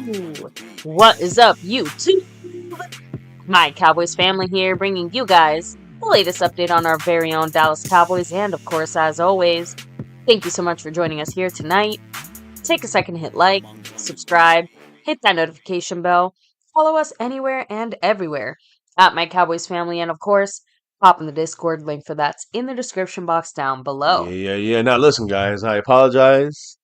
What is up, YouTube? My Cowboys family here, bringing you guys the latest update on our very own Dallas Cowboys, and of course, as always, thank you so much for joining us here tonight. Take a second to hit like, subscribe, hit that notification bell, follow us anywhere and everywhere at My Cowboys Family, and of course, pop in the Discord link for that's in the description box down below. Yeah. Now, listen, guys, I apologize.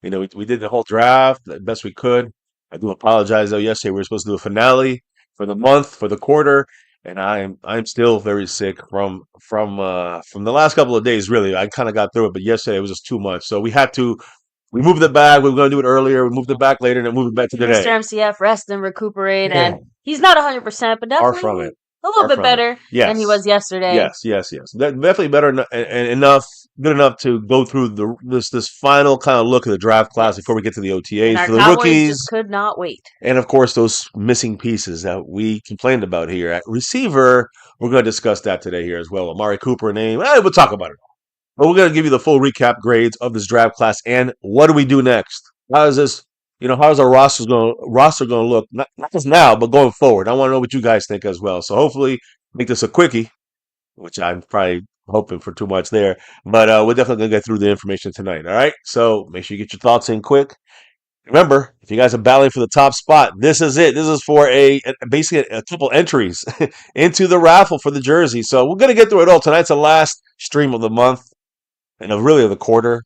We did the whole draft the best we could. I do apologize, though. Yesterday we were supposed to do a finale for the month, for the quarter, and I'm still very sick from the last couple of days. Really, I kind of got through it, but yesterday it was just too much. So we moved it back. We were going to do it earlier. We moved it back later, and then moved it back to Mr. today. MCF, rest and recuperate, Yeah, and he's not 100%, but far from definitely it. a little Far bit from it. better than he Yes. was yesterday. Yes. Definitely better and enough, good enough to go through this final kind of look at the draft class before we get to the And OTAs our for the Cowboys rookies, just could not wait. and of course those missing pieces that we complained about here at receiver. We're going to discuss that today here as well. Amari Cooper name. We'll talk about it. But we're going to give you the full recap grades of this draft class and what do we do next? How is this? How's our roster going to look? Not just now, but going forward. I want to know what you guys think as well. So hopefully, make this a quickie, which I'm probably hoping for too much there. But we're definitely going to get through the information tonight. All right. So make sure you get your thoughts in quick. Remember, if you guys are battling for the top spot, this is it. This is for basically a couple entries into the raffle for the jersey. So we're going to get through it all. Tonight's the last stream of the month and really of the quarter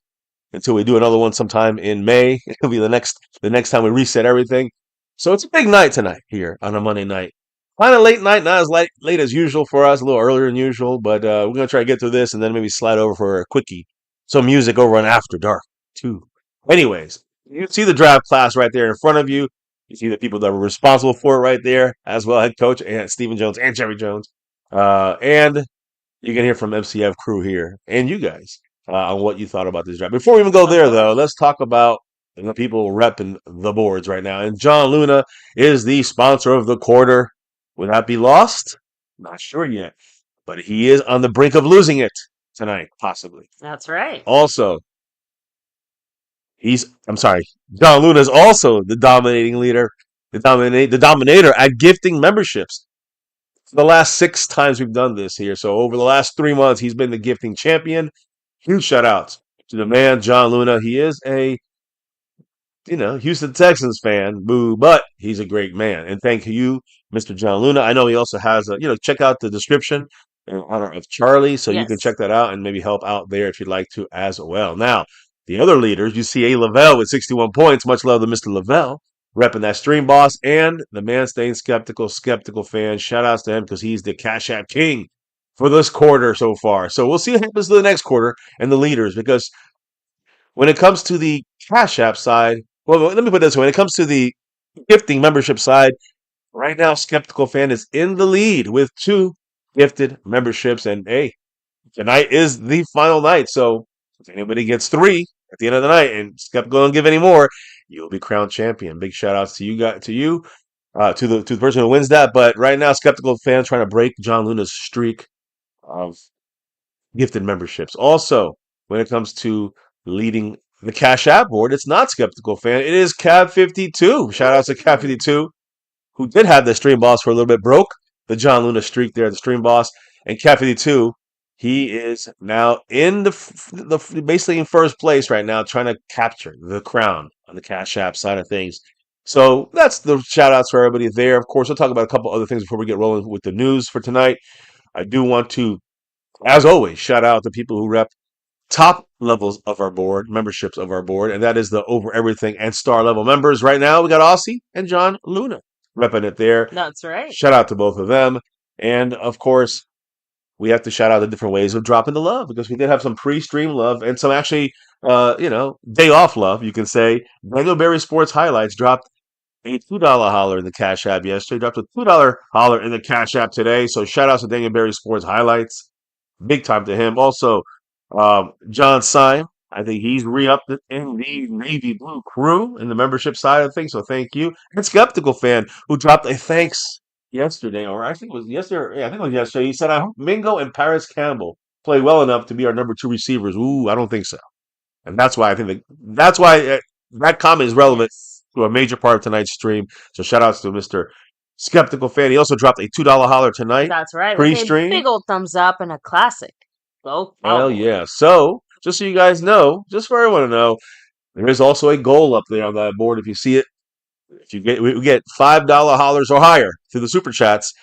until we do another one sometime in May. It'll be the next time we reset everything. So it's a big night tonight here on a Monday night. Kind of late night, not as late as usual for us, a little earlier than usual, but we're going to try to get through this and then maybe slide over for a quickie. Some music over on After Dark, too. Anyways, you see the draft class right there in front of you. You see the people that were responsible for it right there, as well, head coach and Stephen Jones and Jerry Jones. And you can hear from MCF crew here and you guys on what you thought about this draft. Before we even go there, though, let's talk about the people repping the boards right now. And John Luna is the sponsor of the quarter. Will that be lost? Not sure yet. But he is on the brink of losing it tonight, possibly. That's right. Also, John Luna is also the dominating leader, the dominator at gifting memberships. The last 6 times we've done this here. So over the last 3 months, he's been the gifting champion. Huge shout outs to the man, John Luna. He is a, Houston Texans fan, boo, but he's a great man. And thank you, Mr. John Luna. I know he also has check out the description in honor of Charlie. So you can check that out and maybe help out there if you'd like to as well. Now, the other leaders, you see A. Lavelle with 61 points. Much love to Mr. Lavelle. Repping that stream boss and the man staying skeptical fan. Shout outs to him because he's the Cash App King for this quarter so far. So we'll see what happens to the next quarter and the leaders because when it comes to the Cash App side, well, let me put it this way. When it comes to the gifting membership side, right now, Skeptical Fan is in the lead with 2 gifted memberships. And hey, tonight is the final night. So if anybody gets 3 at the end of the night and Skeptical don't give any more, you'll be crowned champion. Big shout outs to you guys, to the person who wins that. But right now, Skeptical Fan trying to break John Luna's streak of gifted memberships. Also, when it comes to leading the Cash App board, it's not Skeptical Fan. It is Cab52. Shout out to Cab52, who did have the stream boss for a little bit, broke the John Luna streak there, the stream boss. And Cab52, he is now in basically in first place right now, trying to capture the crown on the Cash App side of things. So that's the shout outs for everybody there. Of course, we'll talk about a couple other things before we get rolling with the news for tonight. I do want to, as always, shout out to people who rep top levels of our board, memberships of our board, and that is the Over Everything and Star level members. Right now, we got Aussie and John Luna repping it there. That's right. Shout out to both of them. And of course, we have to shout out the different ways of dropping the love because we did have some pre-stream love and some actually, day off love, you can say. Daniel Berry Sports Highlights dropped a $2 holler in the Cash App yesterday. Dropped a $2 holler in the Cash App today. So shout out to Daniel Berry Sports Highlights. Big time to him. Also, John Syme, I think he's re-upped in the Navy Blue crew in the membership side of things. So thank you. And Skeptical Fan, who dropped a thanks yesterday, or I think it was yesterday. Yeah, I think it was yesterday. He said, I hope Mingo and Paris Campbell play well enough to be our number 2 receivers. Ooh, I don't think so. And that's why I think that comment is relevant a major part of tonight's stream. So shout outs to Mr. Skeptical Fan. He also dropped a $2 holler tonight. That's right. With a Pre-stream. big old thumbs up and a classic. Go Hell Cowboys. yeah. So, just so you guys know, just for everyone to know, there is also a goal up there on that board. If you see it, if you get we get $5 hollers or higher through the super chats,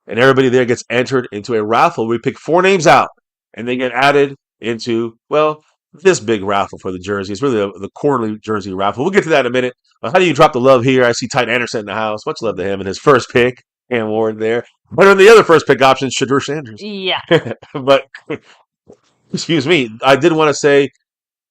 and everybody there gets entered into a raffle. We pick 4 names out, and they get added into, well, this big raffle for the jersey. It's really the quarterly jersey raffle. We'll get to that in a minute. How do you drop the love here? I see Tight Anderson in the house. Much love to him and his first pick. Cam Ward there. But on the other first pick option, Shadur Sanders. Yeah. But, excuse me, I did want to say,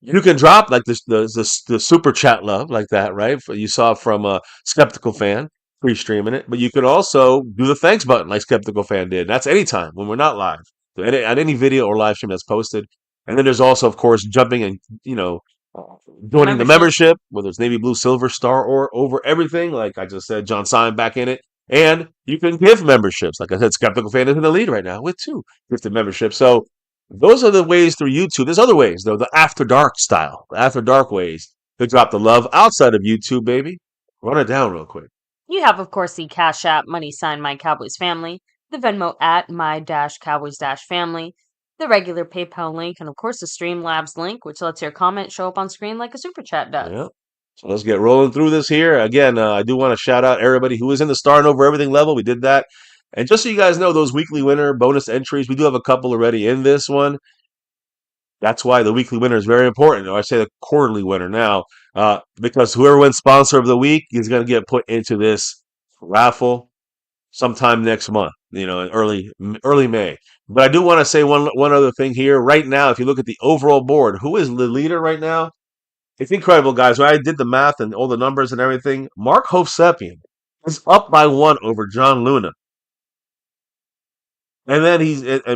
you can drop like the super chat love like that, right? You saw from a Skeptical Fan pre-streaming it, but you could also do the thanks button like Skeptical Fan did. That's anytime when we're not live, so at any video or live stream that's posted. And then there's also, of course, jumping and joining the membership, whether it's navy blue, silver, star, or over everything. Like I just said, John Simon back in it. And you can give memberships. Like I said, Skeptical Fan is in the lead right now with 2 gifted memberships. So those are the ways through YouTube. There's other ways, though, the After Dark style, the After Dark ways to drop the love outside of YouTube, baby. Run it down real quick. You have, of course, the Cash App money sign MyCowboysFamily, the Venmo at My-Cowboys-Family, the regular PayPal link, and, of course, the Streamlabs link, which lets your comment show up on screen like a super chat does. Yeah. So let's get rolling through this here. Again, I do want to shout out everybody who is in the starting over everything level. We did that. And just so you guys know, those weekly winner bonus entries, we do have a couple already in this one. That's why the weekly winner is very important. Or I say the quarterly winner now, because whoever wins sponsor of the week is going to get put into this raffle sometime next month, in early May. But I do want to say one other thing here. Right now, if you look at the overall board, who is the leader right now? It's incredible, guys. When I did the math and all the numbers and everything, Mark Hovsepian is up by 1 over John Luna. And then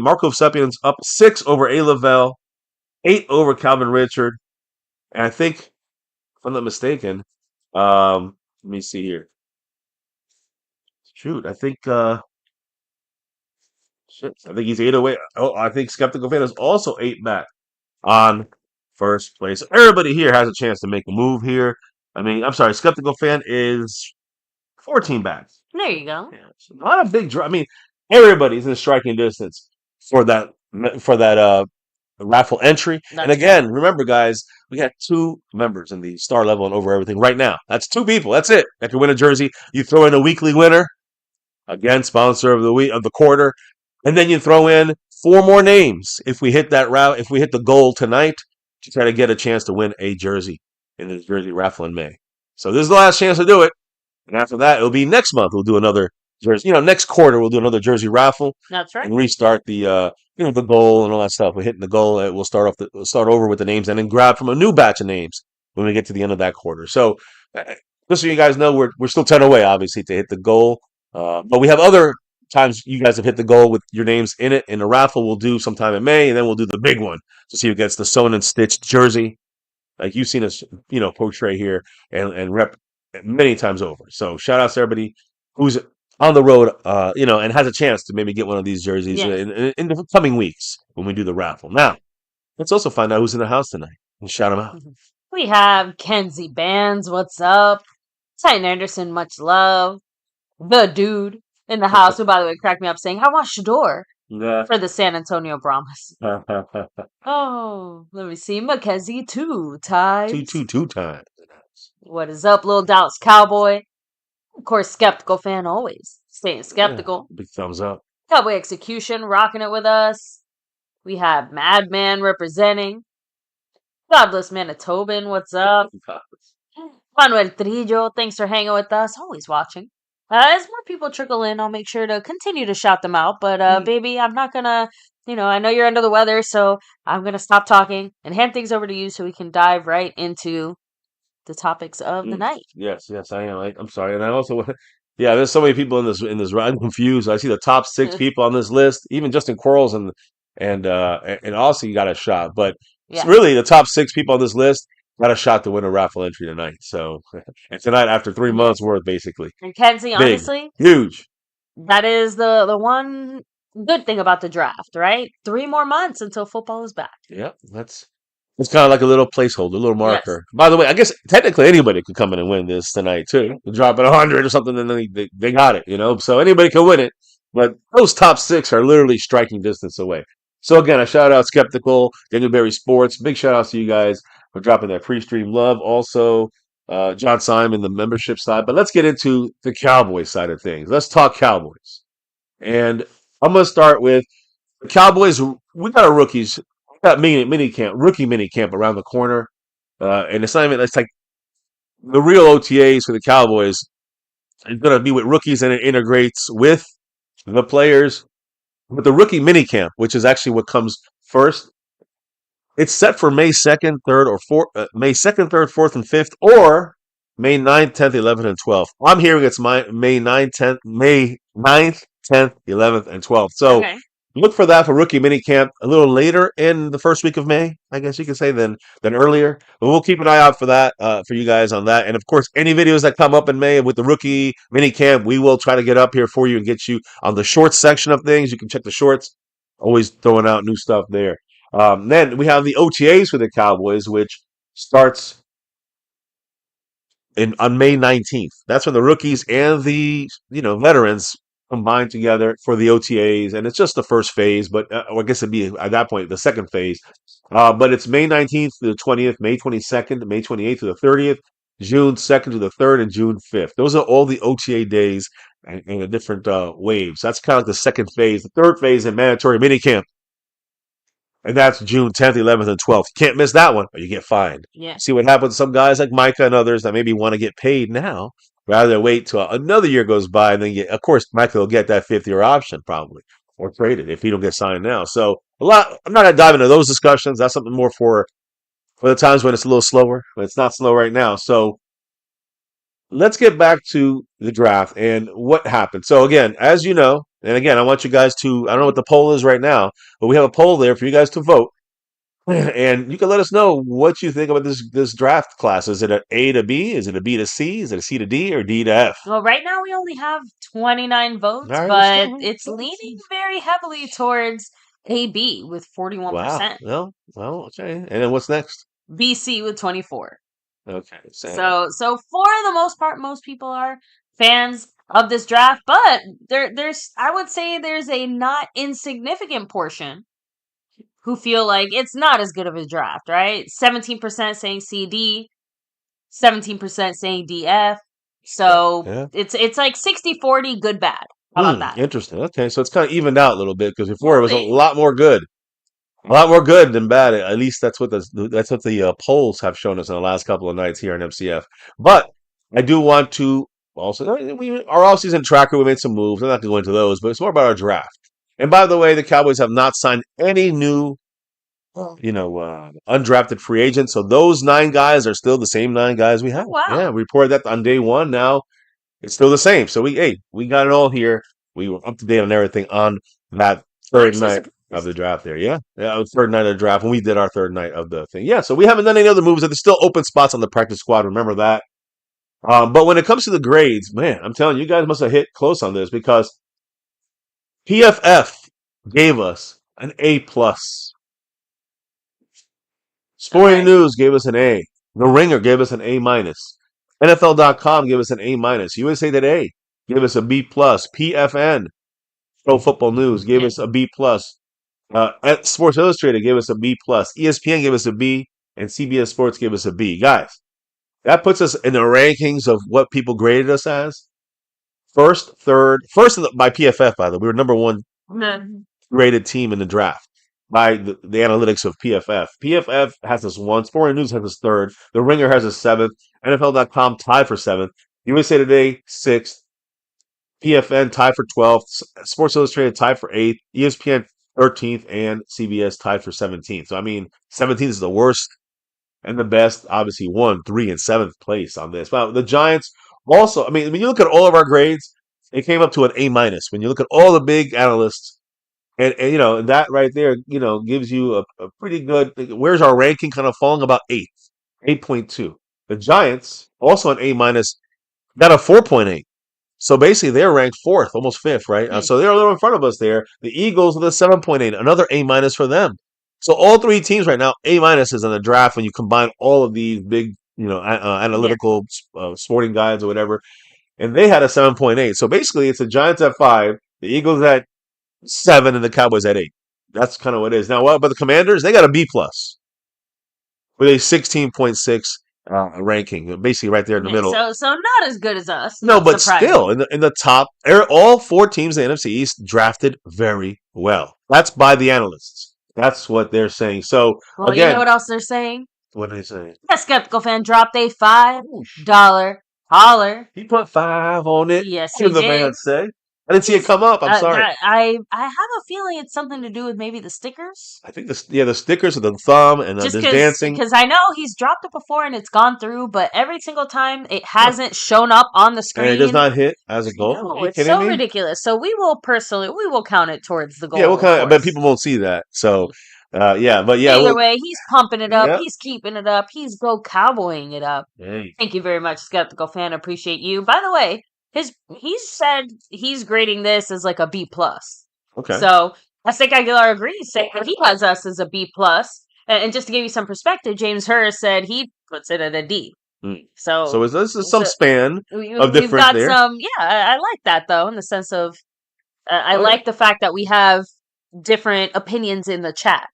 Mark Hovsepian's up 6 over A. Lavelle, 8 over Calvin Richard. And I think, if I'm not mistaken, let me see here. Shoot, I think he's 8 away. Oh, I think Skeptical Fan is also 8 back on first place. Everybody here has a chance to make a move here. I'm sorry, Skeptical Fan is 14 back. There you go. Yeah, it's not a big drop. Everybody's in striking distance for that raffle entry. And again, remember, guys, we got 2 members in the star level and over everything right now. That's 2 people. That's it. That can win a jersey. You throw in a weekly winner, again, sponsor of the week of the quarter, and then you throw in 4 more names. If we hit the goal tonight, to try to get a chance to win a jersey in the jersey raffle in May. So this is the last chance to do it. And after that, it'll be next month. We'll do another jersey. Next quarter we'll do another jersey raffle. That's right. And restart the the goal and all that stuff. We're hitting the goal. We'll start over with the names and then grab from a new batch of names when we get to the end of that quarter. So just so you guys know, we're still 10 away, obviously, to hit the goal. But we have other times you guys have hit the goal with your names in it. In the raffle, we'll do sometime in May, and then we'll do the big one to see who gets the sewn and stitched jersey, like you've seen us, portray here and rep many times over. So shout out to everybody who's on the road, and has a chance to maybe get one of these jerseys in the coming weeks when we do the raffle. Now, let's also find out who's in the house tonight and shout them out. We have Kenzie Bands, what's up? Titan Anderson, much love. The dude in the house, who, by the way, cracked me up saying, "How was Shador?" For the San Antonio Brahmas. Oh, let me see. Mackenzie 2 times. Two times. What is up, little Dallas Cowboy? Of course, Skeptical Fan always. Staying skeptical. Yeah, big thumbs up. Cowboy Execution rocking it with us. We have Madman representing. Godless Manitoban, what's up? Manuel Trillo, thanks for hanging with us. Always watching. As more people trickle in, I'll make sure to continue to shout them out. But, baby, I'm not going to, I know you're under the weather, so I'm going to stop talking and hand things over to you so we can dive right into the topics of the night. Yes, I am. I'm sorry. And I also, there's so many people in this. I'm confused. I see the top 6 people on this list, even Justin Quarles and Aussie got a shot. But really, the top 6 people on this list got a shot to win a raffle entry tonight. So, and tonight after 3 months worth, basically. And Kenzie, honestly, huge. That is the one good thing about the draft, right? 3 more months until football is back. Yep, let's It's kind of like a little placeholder, a little Yes. marker. By the way, I guess technically anybody could come in and win this tonight too. Drop it 100 or something, and then they got it, you know. So anybody can win it, but those top six are literally striking distance away. So again, a shout out Skeptical, Dingleberry Sports. Big shout outs to you guys for dropping that pre-stream love. Also, John Simon, the membership side. But let's get into the Cowboys side of things. Let's talk Cowboys, and I'm gonna start with the Cowboys. We got our rookies. We got mini camp, rookie mini camp around the corner. And it's not even, it's like the real OTAs for the Cowboys is going to be with rookies and it integrates with the players. But the rookie minicamp, which is actually what comes first, it's set for May 2nd, 3rd, or 4th, May 2nd, 3rd, 4th, and 5th, or May 9th, 10th, 11th, and 12th. I'm hearing it's May 9th, 10th, May 9th, 10th, 11th, and 12th. So Okay. look for that for rookie minicamp a little later in the first week of May, I guess you could say, than earlier. But we'll keep an eye out for that, for you guys on that. And of course, any videos that come up in May with the rookie minicamp, we will try to get up here for you and get you on the shorts section of things. You can check the shorts. Always throwing out new stuff there. Then we have the OTAs for the Cowboys, which starts on May 19th. That's when the rookies and the veterans combine together for the OTAs, and it's just the first phase. But I guess it'd be at that point the second phase. But it's May 19th to the 20th, May 22nd, May 28th to the 30th, June 2nd to the 3rd, and June 5th. Those are all the OTA days and the different waves. That's kind of like the second phase. The third phase is mandatory minicamp. And that's June 10th, 11th, and 12th. You can't miss that one, or you get fined. Yeah. See what happens to some guys like Micah and others that maybe want to get paid now rather than wait till another year goes by and then get. Of course, Micah will get that fifth-year option probably or trade it if he don't get signed now. So a lot. I'm not gonna dive into those discussions. That's something more for the times when it's a little slower, but it's not slow right now. So let's get back to the draft and what happened. So again, as you know, and again, I want you guys to. I don't know what the poll is right now, but we have a poll there for you guys to vote. And you can let us know what you think about this draft class. Is it an A to B? Is it a B to C? Is it a C to D or D to F? Well, right now we only have 29 votes, All right, but let's it's go. leaning very heavily towards AB with 41%, Wow. Well, okay. And then what's next? BC with 24. Okay. So for the most part, most people are fans of this draft, but there's I would say there's a not insignificant portion who feel like it's not as good of a draft, right? 17% saying CD, 17% saying DF. So Yeah. it's like 60-40 good bad. How about that? Interesting. Okay, so it's kind of evened out a little bit because before it was a They- lot more good. A lot more good than bad. At least that's what the polls have shown us in the last couple of nights here in MCF. But I do want to also our offseason tracker. We made some moves. I'm not going to go into those, but it's more about our draft. And by the way, the Cowboys have not signed any new, undrafted free agents. So those 9 guys are still the same 9 guys we have. Wow. Yeah, we reported that on day 1. Now it's still the same. So we got it all here. We were up to date on everything on that third night of the draft there. Yeah. It was third night of the draft when we did our third night of the thing. Yeah. So we haven't done any other moves. There's still open spots on the practice squad. Remember that. But when it comes to the grades, man, I'm telling you, you guys must have hit close on this because PFF gave us an A plus. Sporting Okay. News gave us an A. The Ringer gave us an A minus. NFL.com gave us an A minus. USA Today gave us a B plus. PFN, Pro Football News, gave us a B plus. At Sports Illustrated gave us a B plus. ESPN gave us a B, and CBS Sports gave us a B. Guys, that puts us in the rankings of what people graded us as. First by PFF, by the way. We were number 1 rated team in the draft by the analytics of PFF. PFF has us 1. Sporting News has us 3rd. The Ringer has us 7th. NFL.com tied for 7th. USA Today 6th. PFN tied for 12th. Sports Illustrated tied for 8th. ESPN 13th. And CBS tied for 17th. So, I mean, 17th is the worst and the best. Obviously, 1, 3, and 7th place on this. But the Giants also, I mean, when you look at all of our grades, it came up to an A minus. When you look at all the big analysts, and that right there, gives you a pretty good. Where's our ranking kind of falling? About 8.2. The Giants also an A minus, got a 4.8. So basically, they're ranked 4th, almost 5th, right? So they're a little in front of us there. The Eagles with a 7.8, another A minus for them. So all three teams right now, A minus is on the draft when you combine all of these big, Yeah. analytical sporting guides or whatever, and they had a 7.8. So basically, it's the Giants at 5, the Eagles at 7, and the Cowboys at 8. That's kind of what it is. Now, what about the Commanders? They got a B plus with a 16.6 ranking, basically right there in the Yeah, middle. so not as good as us. No, Not but still, surprising. in the top, all four teams in the NFC East drafted very well. That's by the analysts. That's what they're saying. So Well, you know again, what else they're saying? what are they saying? A skeptical fan dropped a Whoosh. $5 holler. He put 5 on it. Yes, What he did the man did. say? I didn't see it He's come up. I'm sorry. I have a feeling it's something to do with maybe the stickers. I think the stickers of the thumb and Just this dancing, because I know he's dropped it before and it's gone through, but every single time it hasn't shown up on the and it does screen. not hit as a goal. Are No, you it's kidding so me? ridiculous. So we will count it towards the Yeah, what goal, of kind? But course. people won't see that. So, yeah, but yeah, Either well, way, he's pumping it up. yeah. He's keeping it up. He's go cowboying it up. Hey, Thank you very much, skeptical fan. Appreciate you. By the way, he said he's grading this as like a B plus. okay. So I think Aguilar agrees, saying that he has us as a B plus. And just to give you some perspective, James Hurst said he puts it at a D. Mm. So So this is some span of we've difference got there. some. Yeah, I like that though, in the sense of I Oh, yeah. like the fact that we have different opinions in the chat.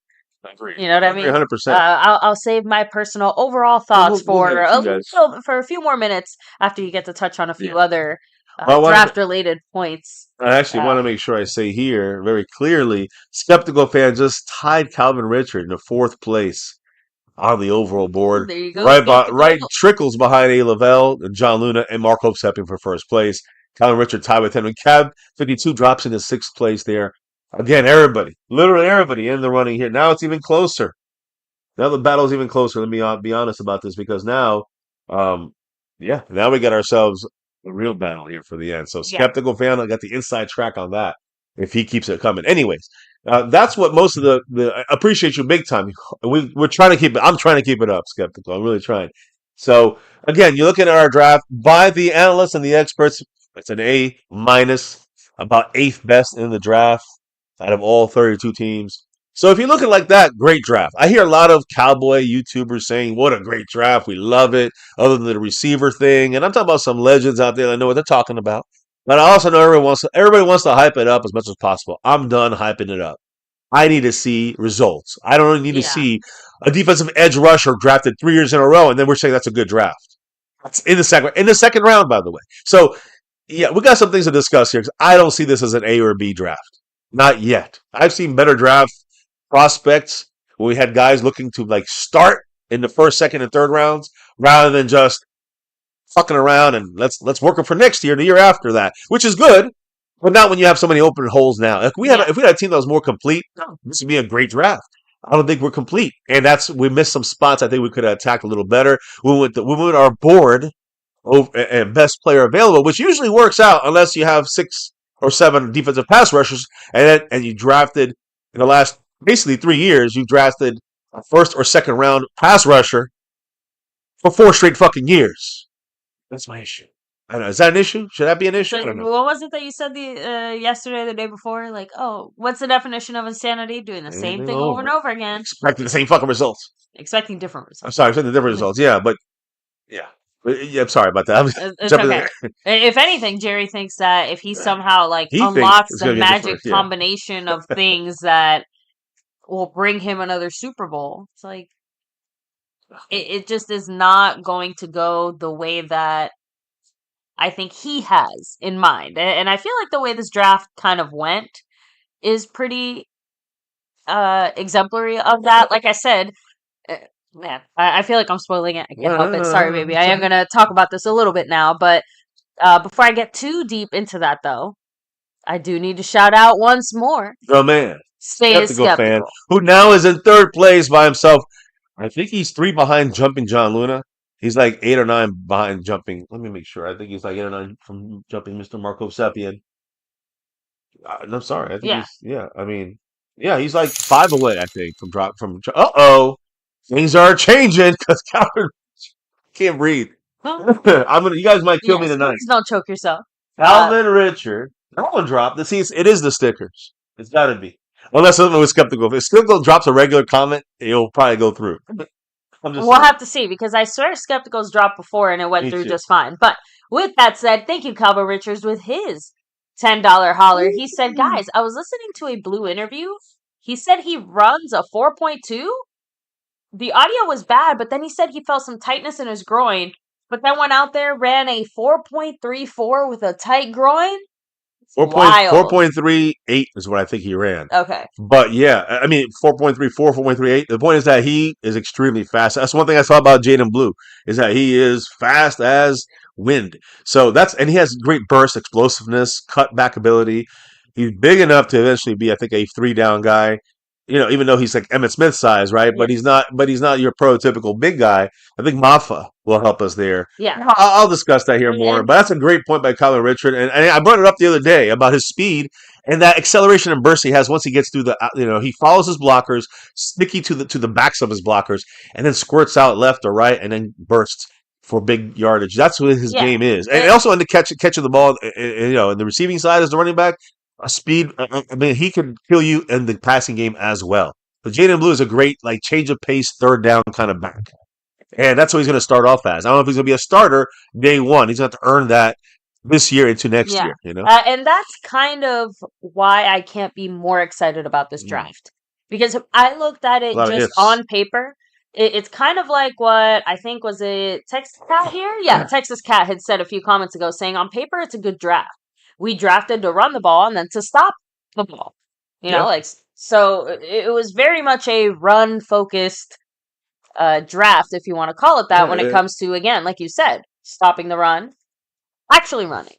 I agree. You know what I mean? 100%. I'll save my personal overall We'll, thoughts we'll for get it to you guys. for a few more minutes after you get to touch on a few Yeah. other Well, draft related points. I actually want to make sure I say here very clearly, skeptical fan just tied Calvin Richard in the 4th place on the overall board. There you go, skeptical. Right trickles behind A. Lavelle, John Luna, and Marco stepping for 1st place. Calvin Richard tied with him. And Cab 52 drops into 6th place there. Again, everybody, literally everybody in the running here. Now it's even closer. Now the battle's even closer. Let me be honest about this because now, um, yeah, now we got ourselves a real battle here for the end. So Yeah, skeptical fan, I got the inside track on that. If he keeps it coming, anyways, that's what most of the I appreciate you big time. We're trying to keep it. I'm trying to keep it up, skeptical. I'm really trying. So again, you're looking at our draft by the analysts and the experts. It's an A minus, about 8th best in the draft out of all 32 teams. So if you look at it like that, great draft. I hear a lot of cowboy YouTubers saying, "What a great draft! We love it." Other than the receiver thing, and I'm talking about some legends out there that know what they're talking about. But I also know everybody wants to hype it up as much as possible. I'm done hyping it up. I need to see results. I don't need to yeah, see a defensive edge rusher drafted 3 years in a row, and then we're saying that's a good draft. That's in the second round, by the way. So yeah, we got some things to discuss here because I don't see this as an A or B draft. Not yet. I've seen better draft prospects where we had guys looking to like start in the 1st, 2nd, and 3rd rounds rather than just fucking around and let's work them for next year, the year after that, which is good, but not when you have so many open holes now. yeah, If we had a team that was more complete, this would be a great draft. I don't think we're complete, and we missed some spots. I think we could have attacked a little better. We went our board and best player available, which usually works out unless you have 6 or 7 defensive pass rushers, and you drafted in the last basically 3 years, you drafted a 1st or 2nd round pass rusher for 4 straight fucking years. That's my issue. I don't know. Is that an issue? Should that be an issue? so I don't know. what was it that you said the yesterday, the day before? Like, oh, what's the definition of insanity? Doing the same Anything thing over and over again, expecting the same fucking results. expecting different I'm results. sorry, expecting different results. Yeah, but yeah. Yeah, I'm sorry about that. I'm It's jumping okay. If anything, Jerry thinks that if he there. somehow like He thinks unlocks it's the going to get magic different. Yeah. combination of things that will bring him another Super Bowl, it's like it just is not going to go the way that I think he has in mind. And I feel like the way this draft kind of went is pretty exemplary of that. Like I said, uh, man, I feel like I'm spoiling it. I can't help it. Sorry, baby. I am gonna talk about this a little bit now, but before I get too deep into that, though, I do need to shout out once more. The man, Stay skeptical fan, skeptical. who now is in 3rd place by himself. I think he's 3 behind jumping John Luna. He's like 8 or 9 behind jumping. Let me make sure. I think he's like 8 or 9 from jumping Mr. Marco Sepien. I'm sorry. I think Yeah. he's yeah. I mean, yeah, he's like 5 away. I think from drop from. Uh-oh, things are changing because Calvin can't breathe. Huh? I'm gonna. You guys might kill me Yes, tonight. please don't choke yourself. Calvin Richard. That one dropped. It is the stickers. It's got to be. Unless someone was skeptical. If skeptical drops a regular comment, it'll probably go through. I'm just We'll saying. have to see because I swear Skeptical's dropped before and it went Me through too. just fine. But with that said, thank you, Cowboy Richards, with his $10 holler. He said, guys, I was listening to a Blue interview. He said he runs a 4.2. The audio was bad, but then he said he felt some tightness in his groin, but then went out there, ran a 4.34 with a tight groin. Four Wild. point three eight is what I think he ran. Okay. But yeah, I mean 4.34, 4.38. The point is that he is extremely fast. That's one thing I saw about Jaden Blue is that he is fast as wind. So that's and he has great burst, explosiveness, cutback ability. He's big enough to eventually be, I think, a three down guy. You know, even though he's like Emmett Smith size, right? Yeah. But he's not. But he's not your prototypical big guy. I think Mafa will help us there. Yeah. I'll discuss that here more. And But that's a great point by Colin Richard, and I brought it up the other day about his speed and that acceleration and burst he has once he gets through the. He follows his blockers, sticky to the backs of his blockers, and then squirts out left or right, and then bursts for big yardage. That's what his yeah. game is, and also in the catching the ball, in the receiving side as the running back, a speed. I mean, he can kill you in the passing game as well. But Jaden Blue is a great like change of pace, third down kind of back. And that's what he's going to start off as. I don't know if he's going to be a starter day one. He's going to have to earn that this year into next Yeah. year, you know? And that's kind of why I can't be more excited about this Mm. draft. Because if I looked at A it lot of just ifs. on paper, it's kind of like what I think was it Texas Cat here? Yeah, Texas Cat had said a few comments ago saying on paper it's a good draft. We drafted to run the ball and then to stop the ball. You know, Yeah. like so it was very much a run focused draft, if you want to call it that, when it comes to, again, like you said, stopping the run, actually running.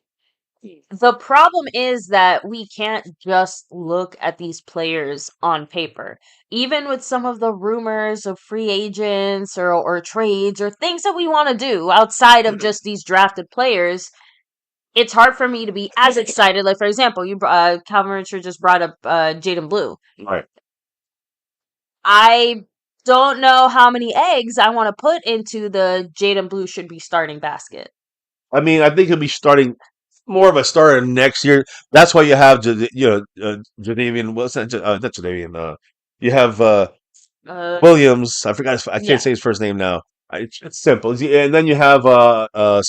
The problem is that we can't just look at these players on paper. Even with some of the rumors of free agents or trades or things that we want to do outside of just these drafted players, it's hard for me to be as excited. Like, for example, Calvin Richard just brought up Jaden Blue. Right. I don't know how many eggs I want to put into the Jaden Blue should be starting basket. I mean, I think he'll be starting more of a starter next year. That's why you have, Jadavian. What's that? Not Jadavian. You have Williams. I forgot. I Yeah. can't say his first name now. It's simple. And then you have was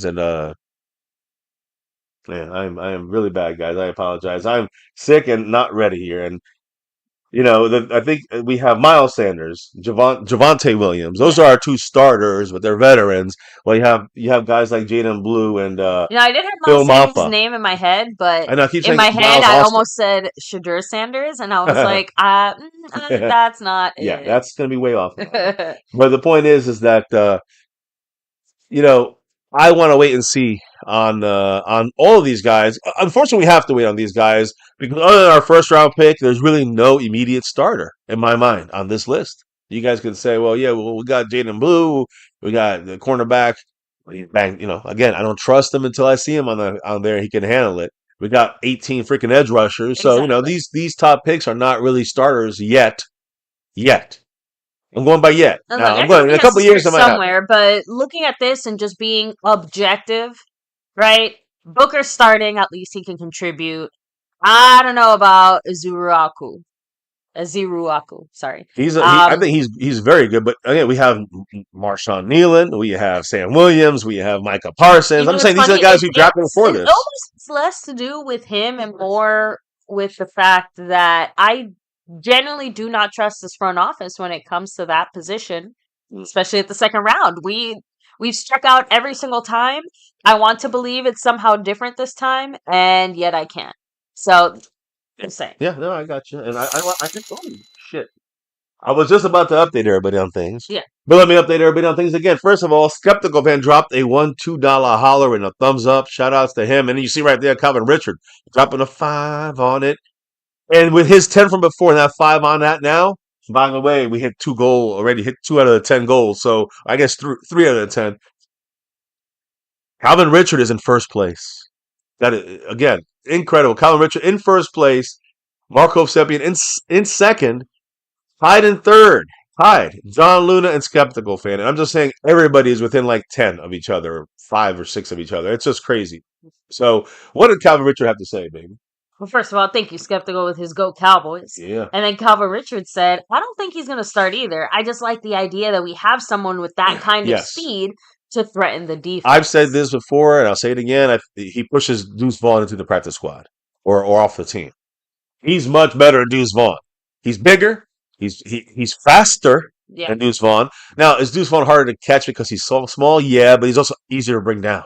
it man? I am really bad, guys. I apologize. I'm sick and not ready here. And I think we have Miles Sanders, Javante Williams. Those are our two starters, but they're veterans. Well, you have guys like Jaden Blue and I did have Phil Miles Sanders' Maffa. name in my head, but I know I keep in saying my head Miles I Austin. almost said Shadur Sanders, and I was like, that's not Yeah, it. that's gonna be way off. But the point is that I want to wait and see on all of these guys. Unfortunately, we have to wait on these guys because other than our first round pick, there's really no immediate starter in my mind on this list. You guys can say, well, yeah, we got Jaden Blue, we got the cornerback. Bang, again, I don't trust him until I see him on there. He can handle it. We got 18 freaking edge rushers, so Exactly. these top picks are not really starters yet. Yet. I'm going by yet. And Now look, I'm going in everybody a has couple to of years. start I might have. somewhere, but looking at this and just being objective, right? Booker's starting, at least he can contribute. I don't know about Azuruaku. Sorry. I think he's very good. But again, we have Marshawn Nealon, we have Sam Williams, we have Micah Parsons. I'm What's saying these are the funny guys is we drafted before it this. almost has less to do with him and more with the fact that I genuinely do not trust this front office when it comes to that position, especially at the second round. We've struck out every single time. I want to believe it's somehow different this time, and yet I can't. So, insane. Yeah, no, I got you. And I think, oh shit, I was just about to update everybody on things. Yeah. But let me update everybody on things again. First of all, Skeptical Fan dropped a $2 holler and a thumbs up. Shout outs to him. And then you see right there, Calvin Richard dropping a 5 on it. And with his 10 from before and that 5 on that now, by the way, we hit 2 goal already, hit 2 out of the 10 goals. So I guess 3 out of the 10. Calvin Richard is in first place. That is, again, incredible. Calvin Richard in first place. Marco Seppian in second. Tied in third. Tied. John Luna and Skeptical Fan. And I'm just saying everybody is within like 10 of each other, 5 or 6 of each other. It's just crazy. So what did Calvin Richard have to say, baby? Well, first of all, thank you, Skeptical, with his Go Cowboys. Yeah. And then Calvin Richards said, I don't think he's going to start either. I just like the idea that we have someone with that kind of Yes. speed to threaten the defense. I've said this before, and I'll say it again. He pushes Deuce Vaughn into the practice squad or off the team. He's much better than Deuce Vaughn. He's bigger. He's faster than Deuce Vaughn. Now, is Deuce Vaughn harder to catch because he's so small? Yeah, but he's also easier to bring down.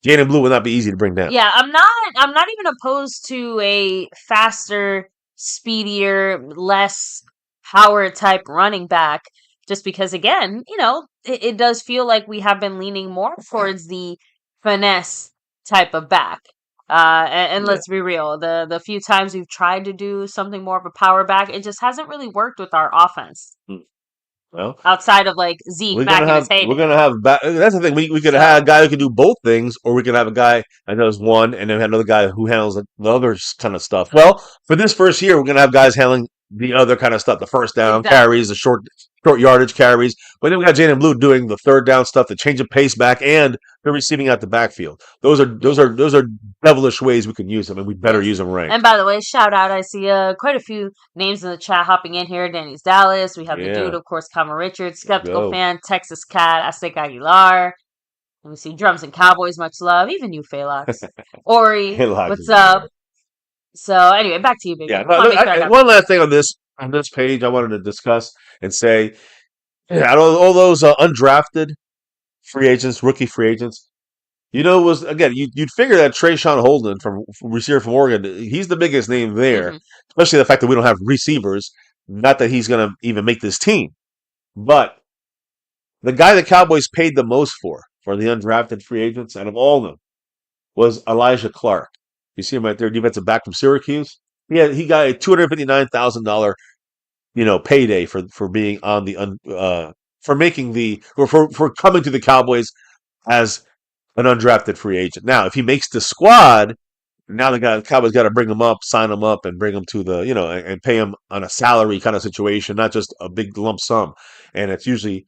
Jaden Blue would not be easy to bring down. Yeah, I'm not even opposed to a faster, speedier, less power type running back, just because again, it does feel like we have been leaning more towards the finesse type of back. And let's be real, the few times we've tried to do something more of a power back, it just hasn't really worked with our offense. Well, outside of like Zeke back in his heyday. We're gonna have that's the thing. We could have a guy who can do both things, or we could have a guy that does one, and then have another guy who handles the other kind of stuff. Well, for this first year, we're gonna have guys handling the other kind of stuff, the first down carries, the short yardage carries. But then we got Jaden Blue doing the third down stuff, the change of pace back, and the receiving out the backfield. Those are devilish ways we can use them, and we better use them right. And by the way, shout out! I see quite a few names in the chat hopping in here. Danny's Dallas. We have the dude, of course, Calvin Richards, Skeptical Fan, Texas Cat, Aztec Aguilar. Let me see, Drums and Cowboys, much love. Even you, Phelox. Ori, what's up? So anyway, back to you, baby. Yeah, one last thing on this page I wanted to discuss and say, all those undrafted free agents, rookie free agents, was again you'd figure that Trayshawn Holden from receiver from Oregon, he's the biggest name there, especially the fact that we don't have receivers. Not that he's going to even make this team, but the guy the Cowboys paid the most for the undrafted free agents out of all of them was Elijah Clark. You see him right there, defensive back from Syracuse. He got a $259,000 payday for being on the for making for coming to the Cowboys as an undrafted free agent. Now, if he makes the squad, now the Cowboys got to bring him up, sign him up, and bring him to the and pay him on a salary kind of situation, not just a big lump sum. And it's usually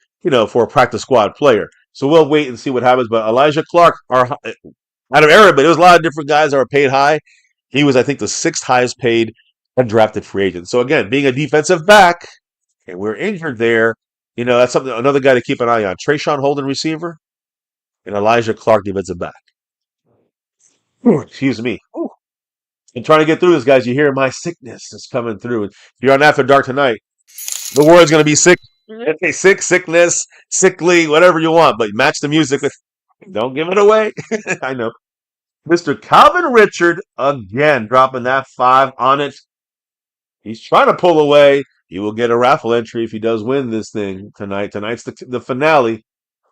for a practice squad player. So we'll wait and see what happens. But Elijah Clark, out of everybody, there was a lot of different guys that were paid high. He was, I think, the sixth highest paid undrafted free agent. So again, being a defensive back, and we're injured there, that's something. Another guy to keep an eye on. Trayshawn Holden, receiver, and Elijah Clark, defensive back. Excuse me. I'm trying to get through this, guys. You hear my sickness is coming through. If you're on After Dark tonight, the word's going to be sick. Okay, sickness, sickly, whatever you want, but match the music with. Don't give it away. I know. Mr. Calvin Richard, again, dropping that 5 on it. He's trying to pull away. He will get a raffle entry if he does win this thing tonight. Tonight's the finale.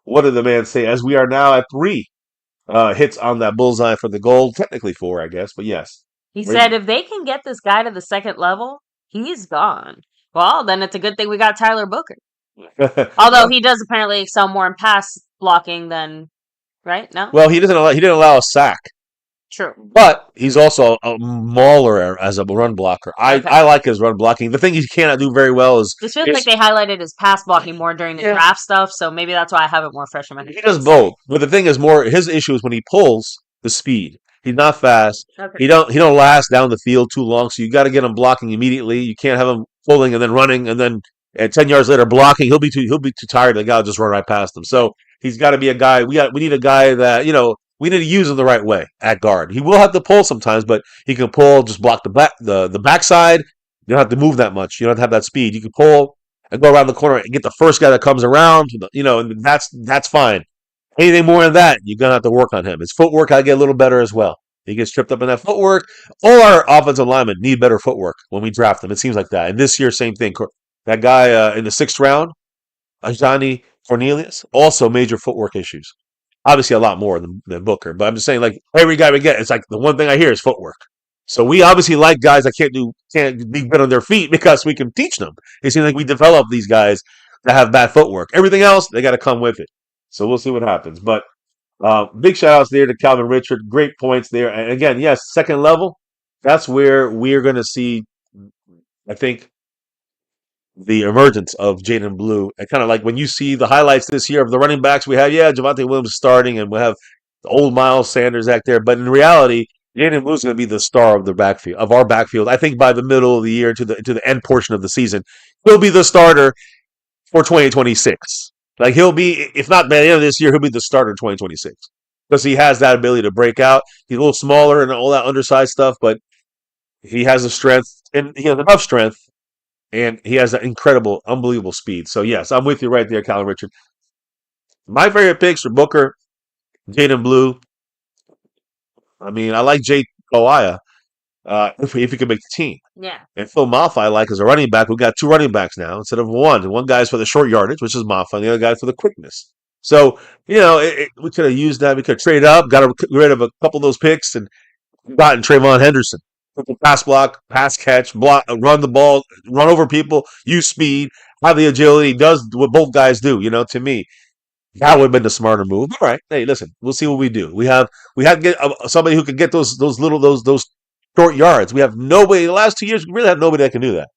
What did the man say? As we are now at 3 hits on that bullseye for the gold. Technically 4, I guess, but yes. He said if they can get this guy to the second level, he's gone. Well, then it's a good thing we got Tyler Booker. Although he does apparently excel more in pass blocking than, right? No? Well, he didn't allow a sack. True. But he's also a mauler as a run blocker. I like his run blocking. The thing he cannot do very well is... It feels like they highlighted his pass blocking more during the draft stuff, so maybe that's why I have it more fresh in my head. He does both. But the thing is his issue is when he pulls, the speed. He's not fast. Okay. He don't last down the field too long, so you got to get him blocking immediately. You can't have him pulling and then running and then at 10 yards later blocking. He'll be too tired. The guy will just run right past him. So he's got to be a guy. We need a guy that we need to use him the right way at guard. He will have to pull sometimes, but he can pull, just block the backside. You don't have to move that much. You don't have to have that speed. You can pull and go around the corner and get the first guy that comes around. And that's fine. Anything more than that, you're gonna have to work on him. His footwork got to get a little better as well. He gets tripped up in that footwork. All our offensive linemen need better footwork when we draft them. It seems like that. And this year, same thing. That guy in the 6th round, Ajani Cornelius, also major footwork issues. Obviously, a lot more than Booker. But I'm just saying, like, every guy we get, it's like the one thing I hear is footwork. So we obviously like guys that can't be good on their feet because we can teach them. It seems like we develop these guys that have bad footwork. Everything else, they got to come with it. So we'll see what happens. But big shout outs there to Calvin Richard. Great points there. And again, yes, second level, that's where we're going to see, I think, the emergence of Jaden Blue. And kind of like when you see the highlights this year of the running backs we have, Javonte Williams starting, and we'll have the old Miles Sanders back there. But in reality, Jaden Blue's going to be the star of the backfield of our backfield. I think by the middle of the year to the end portion of the season, he'll be the starter for 2026. Like he'll be, if not by the end of this year, he'll be the starter in 2026 because he has that ability to break out. He's a little smaller and all that undersized stuff, but he has the strength and he has enough strength and he has that incredible, unbelievable speed. So yes, I'm with you right there, Calvin Richard. My favorite picks for Booker, Jaden Blue. I mean, I like Jay Kawaya if he could make the team. Yeah. And Phil Maffa, I like as a running back. We've got two running backs now instead of one. And one guy's for the short yardage, which is Maffa, and the other guy's for the quickness. So, we could have used that. We could have traded up, got rid of a couple of those picks, and gotten Trayvon Henderson. Pass block, pass catch, block, run the ball, run over people, use speed, have the agility, does what both guys do. To me, that would have been the smarter move. All right, hey, listen, we'll see what we do. We have to get somebody who can get those short yards. We have nobody. The last 2 years, we really have nobody that can do that.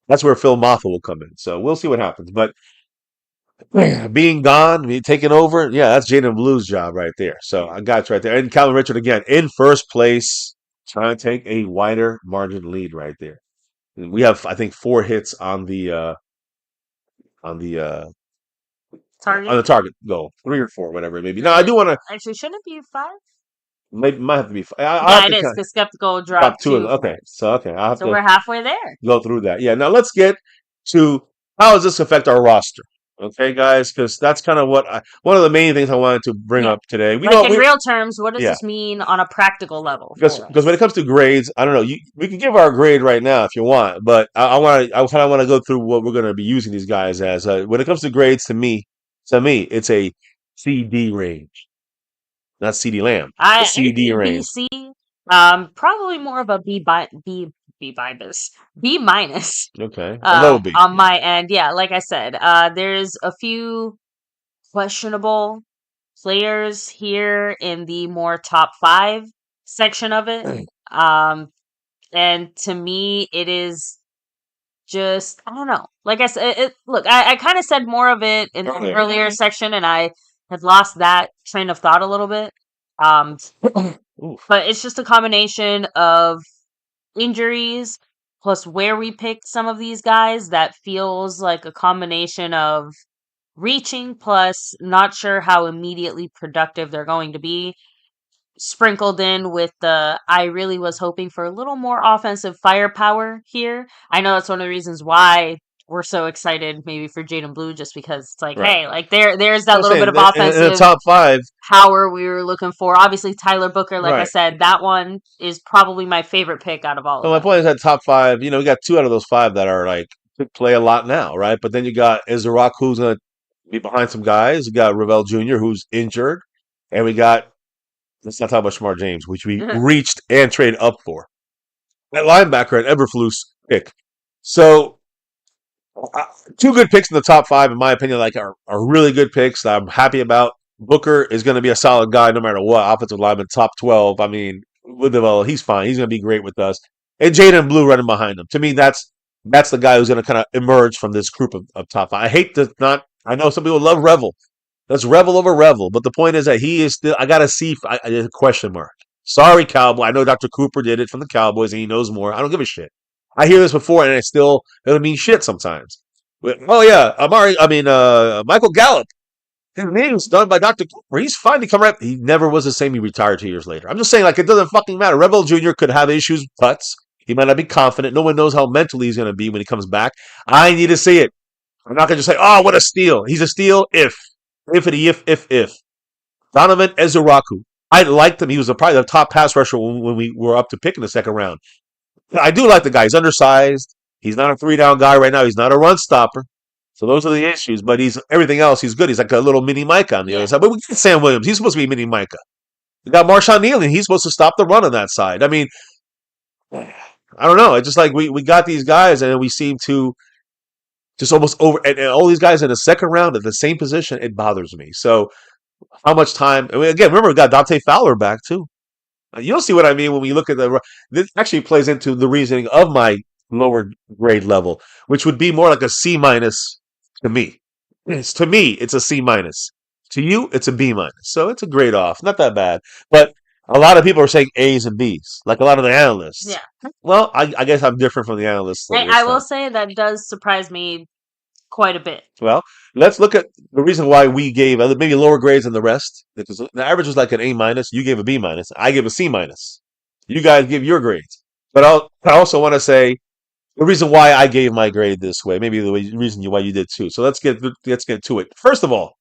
That's where Phil Maffa will come in. So we'll see what happens. But being gone, taking over, yeah, that's Jaden Blue's job right there. So I got you right there. And Calvin Richard again in first place, trying to take a wider margin lead right there. And we have, I think, 4 hits on the on the target goal, 3 or 4, whatever it may be. Now I do want to. Actually, shouldn't it be 5? Maybe might have to be. Yeah, it is. The skeptical dropped 2. Okay, so I have So to we're halfway there. go through that. Yeah. Now let's get to how does this affect our roster? Okay, guys, because that's kind of one of the main things I wanted to bring Yeah. up today. In real terms, what does Yeah. this mean on a practical level? Because when it comes to grades, I don't know. We can give our grade right now if you want, but I kind of want to go through what we're going to be using these guys as. When it comes to grades, to me, it's a CD range, not CD Lamb. A CD range. BC, probably more of a B minus. B minus. Okay, a low B. On my end. Yeah, like I said, there's a few questionable players here in the more top 5 section of it. And to me, it is just, I don't know. Like I said, look, I kind of said more of it in the earlier section, and I had lost that train of thought a little bit. But it's just a combination of injuries plus where we picked some of these guys that feels like a combination of reaching plus not sure how immediately productive they're going to be, sprinkled in with the I really was hoping for a little more offensive firepower here. I know that's one of the reasons why we're so excited maybe for Jaden Blue, just because it's like, hey, like there's that little bit of offensive in the top 5 power we were looking for. Obviously, Tyler Booker, like I said, that one is probably my favorite pick out of all of them. My point is that top 5, we got 2 out of those 5 that are like could play a lot now, right? But then you got Izarok, who's going to be behind some guys. You got Ravel Jr., who's injured, and we got, let's not talk about Shamar James, which we reached and traded up for. That linebacker, an Eberflus pick. So 2 good picks in the top 5, in my opinion, are really good picks that I'm happy about. Booker is going to be a solid guy no matter what. Offensive lineman, top 12. I mean, he's fine. He's going to be great with us. And Jaden Blue running behind him. To me, that's the guy who's going to kind of emerge from this group of top 5. I hate to not. I know some people love Revel. Let's Revel over Revel. But the point is that he is still. I got to see. A question mark. Sorry, Cowboy. I know Dr. Cooper did it from the Cowboys and he knows more. I don't give a shit. I hear this before and it doesn't mean shit sometimes. Oh yeah, Amari. Michael Gallup. His name was done by Dr. Cooper. He's finally come right. He never was the same. He retired 2 years later. I'm just saying, it doesn't fucking matter. Revel Jr. could have issues with cuts. He might not be confident. No one knows how mentally he's going to be when he comes back. I need to see it. I'm not going to just say, oh, what a steal. He's a steal if. Donovan Ezuraku. I liked him. He was probably the top pass rusher when we were up to pick in the second round. I do like the guy. He's undersized. He's not a 3-down guy right now. He's not a run stopper. So those are the issues. But everything else, he's good. He's like a little mini Micah on the other side. But we got Sam Williams. He's supposed to be mini Micah. We got Marshawn Neely. He's supposed to stop the run on that side. I mean, I don't know. It's just like we got these guys and we seem to just almost over. And all these guys in the second round at the same position, it bothers me. So how much time? Again, remember, we got Dante Fowler back too. You'll see what I mean when we look at this actually plays into the reasoning of my lower grade level, which would be more like a C minus to me. To me, it's a C minus. To you, it's a B minus. So it's a grade off. Not that bad. But A lot of people are saying A's and B's, like a lot of the analysts. Yeah. Well, I guess I'm different from the analysts this I will time. say that does surprise me quite a bit. Well, let's look at the reason why we gave maybe lower grades than the rest. Because the average was like an A minus. You gave a B minus. I gave a C minus. You guys give your grades. But I also want to say the reason why I gave my grade this way. Maybe the reason why you did too. So let's get to it. First of all,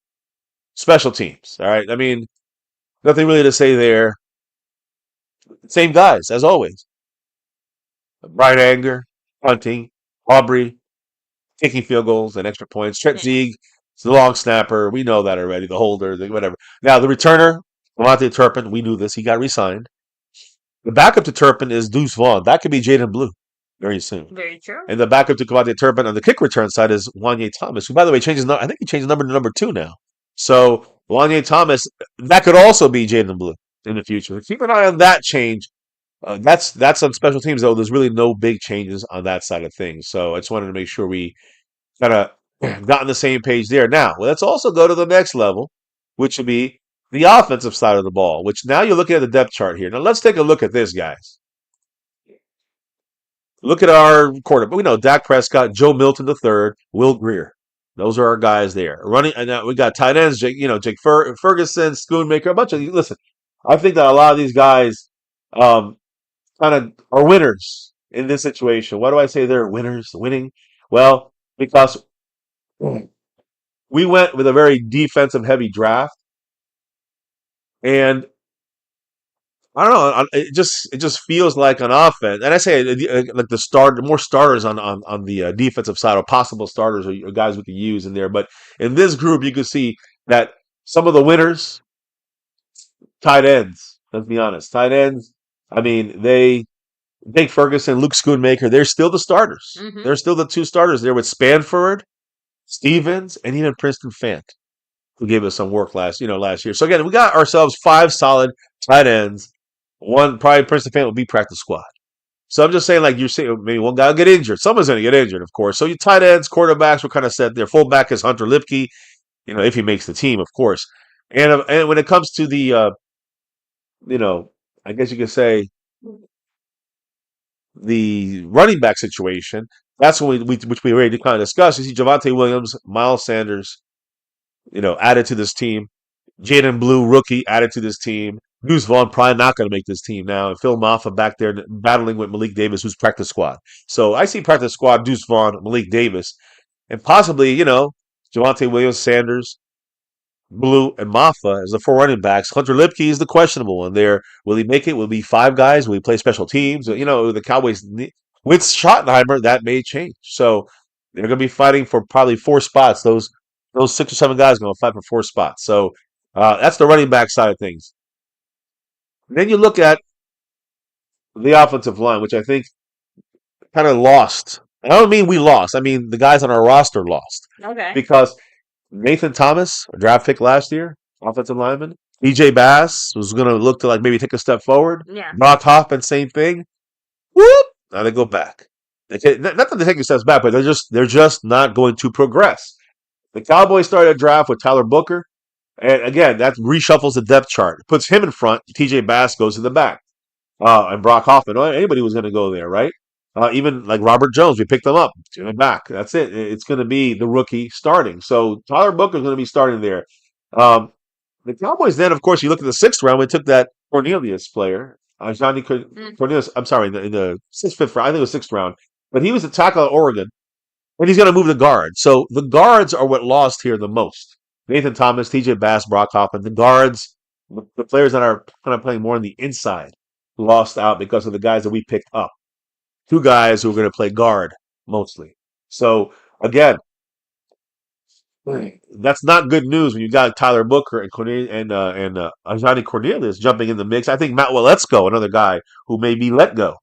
special teams. All right. I mean, nothing really to say there. Same guys as always. Brian Anger, punting, Aubrey, kicking field goals and extra points. Trent Yeah. Zieg, it's the long snapper. We know that already. The holder, whatever. Now, the returner, Lamonte Turpin, we knew this. He got re-signed. The backup to Turpin is Deuce Vaughn. That could be Jaden Blue very soon. Very true. And the backup to Lamonte Turpin on the kick return side is Wanye Thomas, who, by the way, changes. I think he changed the number to number 2 now. So Wanye Thomas, that could also be Jaden Blue in the future. Keep an eye on that change. That's on special teams, though. There's really no big changes on that side of things. So I just wanted to make sure we kind of got on the same page there. Now, let's also go to the next level, which would be the offensive side of the ball, which now you're looking at the depth chart here. Now, let's take a look at this, guys. Look at our quarterback. We know Dak Prescott, Joe Milton III, Will Greer. Those are our guys there. Running, and now we got tight ends, Jake Ferguson, Schoonmaker, a bunch of, listen, I think that a lot of these guys kind of are winners in this situation. Why do I say they're winners, winning? Well, because we went with a very defensive heavy draft, and I don't know. It just feels like an offense, and I say like more starters on the defensive side, or possible starters, or guys we could use in there. But in this group, you can see that some of the winners, tight ends. Let's be honest, tight ends. I mean, Jake Ferguson, Luke Schoonmaker, they're still the starters. Mhm. They're still the 2 starters there with Spanford, Stevens, and even Princeton Fant, who gave us some work last year. So again, we got ourselves 5 solid tight ends. One probably Princeton Fant will be practice squad. So I'm just saying, like you're saying, maybe one guy will get injured. Someone's going to get injured, of course. So your tight ends, quarterbacks were kind of set there. Fullback is Hunter Lipke, if he makes the team, of course. And when it comes to the, I guess you could say the running back situation, that's when which we already kind of discussed. You see Javonte Williams, Miles Sanders, added to this team. Jaden Blue, rookie, added to this team. Deuce Vaughn probably not going to make this team now. And Phil Maffa back there battling with Malik Davis, who's practice squad. So I see practice squad, Deuce Vaughn, Malik Davis, and possibly, Javonte Williams, Sanders, Blue, and Maffa as the 4 running backs. Hunter Lipke is the questionable one there. Will he make it? Will it be 5 guys? Will he play special teams? The Cowboys, with Schottenheimer, that may change. So they're going to be fighting for probably 4 spots. Those 6 or 7 guys are going to fight for 4 spots. So that's the running back side of things. Then you look at the offensive line, which I think kind of lost. I don't mean we lost. I mean the guys on our roster lost. Okay. Because Nathan Thomas, a draft pick last year, offensive lineman. EJ Bass was going to look to maybe take a step forward. Yeah. Brock Hoffman, same thing. Whoop! Now they go back. Not that they're taking steps back, but they're just not going to progress. The Cowboys started a draft with Tyler Booker. And again, that reshuffles the depth chart. Puts him in front. TJ Bass goes to the back. And Brock Hoffman. Anybody was going to go there, right? Even like Robert Jones, we picked him up. Turn it back. That's it. It's going to be the rookie starting. So Tyler Booker is going to be starting there. The Cowboys then, of course, you look at the 6th round, we took that Cornelius player. Johnny Cornelius, I'm sorry, in the 5th round. I think it was 6th round. But he was a tackle at Oregon. And he's going to move to guard. So the guards are what lost here the most. Nathan Thomas, TJ Bass, Brock Hoffman. The guards, the players that are kind of playing more on the inside, lost out because of the guys that we picked up. 2 guys who are going to play guard mostly. So again, that's not good news when you got Tyler Booker and Johnny Cornelius jumping in the mix. I think Matt Waletzko, another guy who may be let go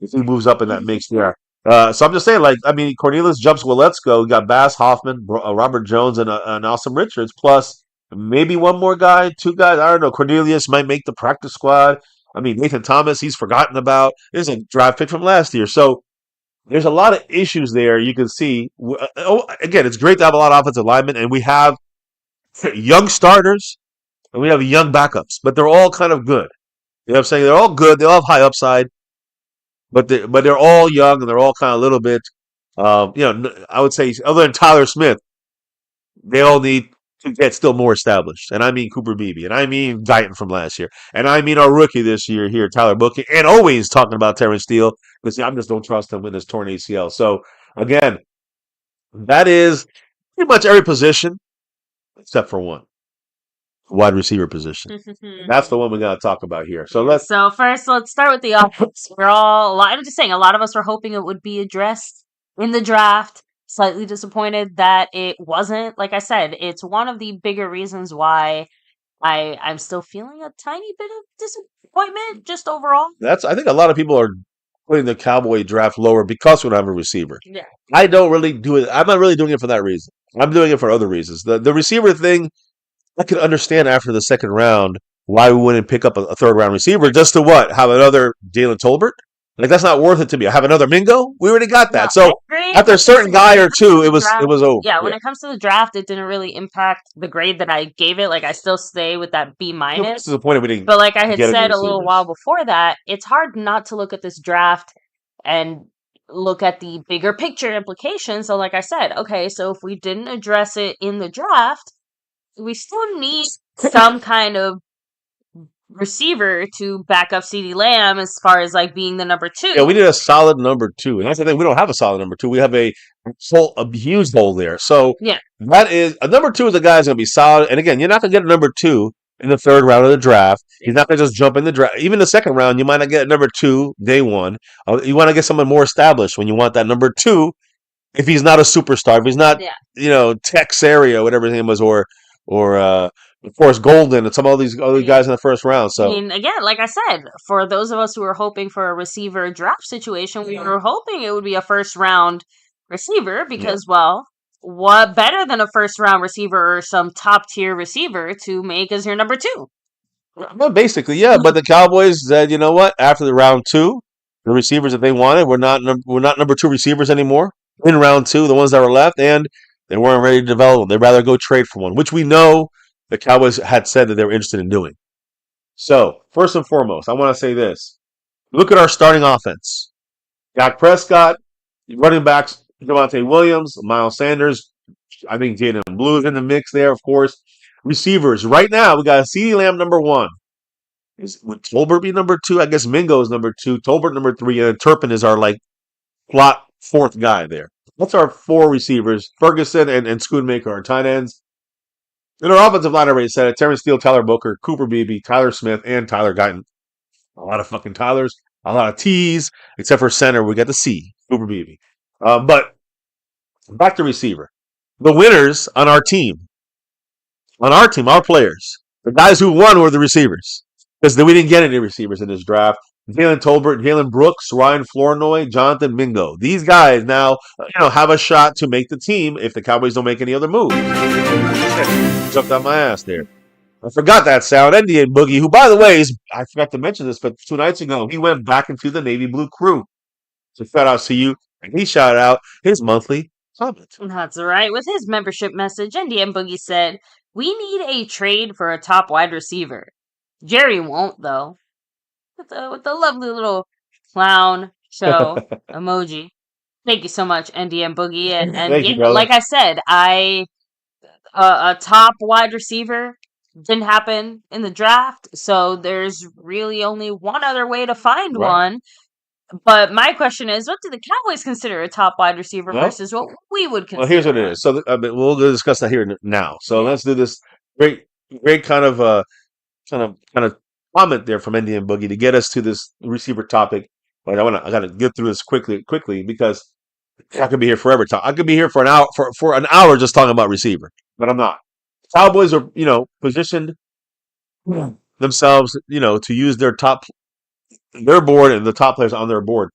if he moves up in that mix there. So I'm just saying, Cornelius jumps Waletzko. You got Bass, Hoffman, Robert Jones, and Awesome Richards, plus maybe one more guy, 2 guys. I don't know. Cornelius might make the practice squad. Nathan Thomas, he's forgotten about. There's a draft pick from last year. So there's a lot of issues there you can see. Again, it's great to have a lot of offensive linemen, and we have young starters, and we have young backups, but they're all kind of good. You know what I'm saying? They're all good. They all have high upside, but they're all young and they're all kind of a little bit. I would say other than Tyler Smith, they all need to get still more established. And I mean Cooper Beebe, and I mean Guyton from last year, and I mean our rookie this year here, Tyler Bookie, and always talking about Terrence Steele because I just don't trust him with his torn ACL. So again, that is pretty much every position except for one, wide receiver position. That's the one we got to talk about here. So let's. So first, let's start with the offense. I'm just saying, a lot of us were hoping it would be addressed in the draft. Slightly disappointed that it wasn't. Like I said, it's one of the bigger reasons why I'm still feeling a tiny bit of disappointment just overall. I think a lot of people are putting the Cowboy draft lower because we don't have a receiver. Yeah. I don't really do it. I'm not really doing it for that reason. I'm doing it for other reasons. The receiver thing, I could understand after the second round why we wouldn't pick up a third round receiver just to what? Have another Jalen Tolbert? Like that's not worth it to me. I have another Mingo. We already got that. No, So after a certain guy or two, it was over. Yeah, when it comes to the draft, it didn't really impact the grade that I gave it. Like I still stay with that B minus. Disappointed we didn't. But like I had get any said a little receivers. while before that, it's hard not to look at this draft and look at the bigger picture implications. So like I said, okay, so if we didn't address it in the draft, we still need some kind of receiver to back up CeeDee Lamb as far as like being the number 2. Yeah, we need a solid number 2, and that's the thing. We don't have a solid number 2. We have a huge hole there. So Yeah. that is a number 2 is a guy who's going to be solid. And again, you're not going to get a number 2 in the third round of the draft. He's not going to just jump in the draft. Even the second round, you might not get a number 2 day one. You want to get someone more established when you want that number 2. If he's not a superstar, if he's not, Tex Area, whatever his name was, or of course Golden and some of these other guys in the first round. So I mean, again, like I said, for those of us who were hoping for a receiver draft situation, we were hoping it would be a first round receiver because, well, what better than a first round receiver or some top tier receiver to make as your number 2? Well, basically, yeah. But the Cowboys said, you know what? After the round 2, the receivers that they wanted were not number 2 receivers anymore in round 2. The ones that were left, and they weren't ready to develop them. They'd rather go trade for one, which we know the Cowboys had said that they were interested in doing. So first and foremost, I want to say this: look at our starting offense. Dak Prescott, running backs, Javonte Williams, Miles Sanders. I think Jaden Blue's in the mix there, of course. Receivers. Right now, we got CeeDee Lamb number 1. Would Tolbert be number 2? I guess Mingo is number 2. Tolbert number 3, and then Turpin is our plot 4th guy there. That's our 4 receivers. Ferguson and Schoonmaker are tight ends. And our offensive line already said it: Terrence Steele, Tyler Booker, Cooper Beebe, Tyler Smith, and Tyler Guyton. A lot of fucking Tylers, a lot of T's, except for center, we got the C, Cooper Beebe. But back to receiver. The winners on our team, our players, the guys who won were the receivers. Because we didn't get any receivers in this draft. Jalen Tolbert, Jalen Brooks, Ryan Flournoy, Jonathan Mingo. These guys now, have a shot to make the team if the Cowboys don't make any other moves. Jumped on my ass there. I forgot that sound. Indian Boogie, who, by the way, I forgot to mention this, but 2 nights ago, he went back into the Navy Blue crew. So shout out to you. And he shouted out his monthly comment. That's right. With his membership message, Indian Boogie said, "We need a trade for a top wide receiver. Jerry won't, though." With the lovely little clown show emoji. Thank you so much, NDM Boogie. And Thank you, brother. like I said, a top wide receiver didn't happen in the draft, so there's really only one other way to find one. But my question is, what do the Cowboys consider a top wide receiver versus what we would consider? Well, here's what it is. So we'll discuss that here now. So let's do this great kind of comment there from Indian Boogie to get us to this receiver topic. But I gotta get through this quickly because I could be here forever. I could be here for an hour for an hour just talking about receiver, but I'm not. Cowboys are positioned themselves to use their board and the top players on their board.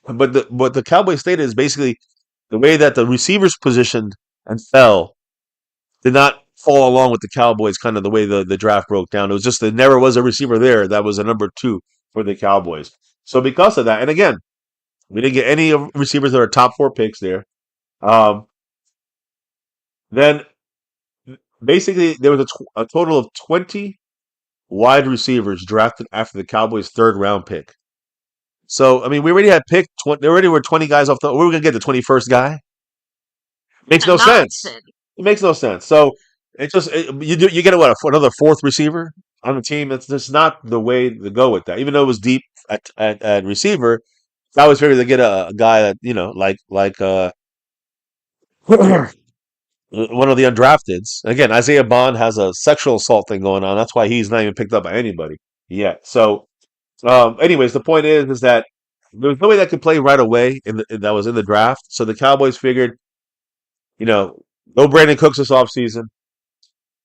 But what the Cowboys stated is basically the way that the receivers positioned and fell did not fall along with the Cowboys, kind of the way the draft broke down. It was just there never was a receiver there that was a number 2 for the Cowboys. So because of that, and again, we didn't get any receivers that are top 4 picks there. Then basically there was a total of 20 wide receivers drafted after the Cowboys' third round pick. So I mean, we already had picked. There already were 20 guys off the. We were gonna get the 21st guy. Makes Yeah, no sense. nonsense. It makes no sense. So you get what, another fourth receiver on the team. That's just not the way to go with that. Even though it was deep at receiver, I always figured to get a guy that like one of the undrafteds. Again, Isaiah Bond has a sexual assault thing going on. That's why he's not even picked up by anybody yet. So, anyways, the point is that there was nobody that could play right away that was in the draft. So the Cowboys figured, no Brandon Cooks this offseason.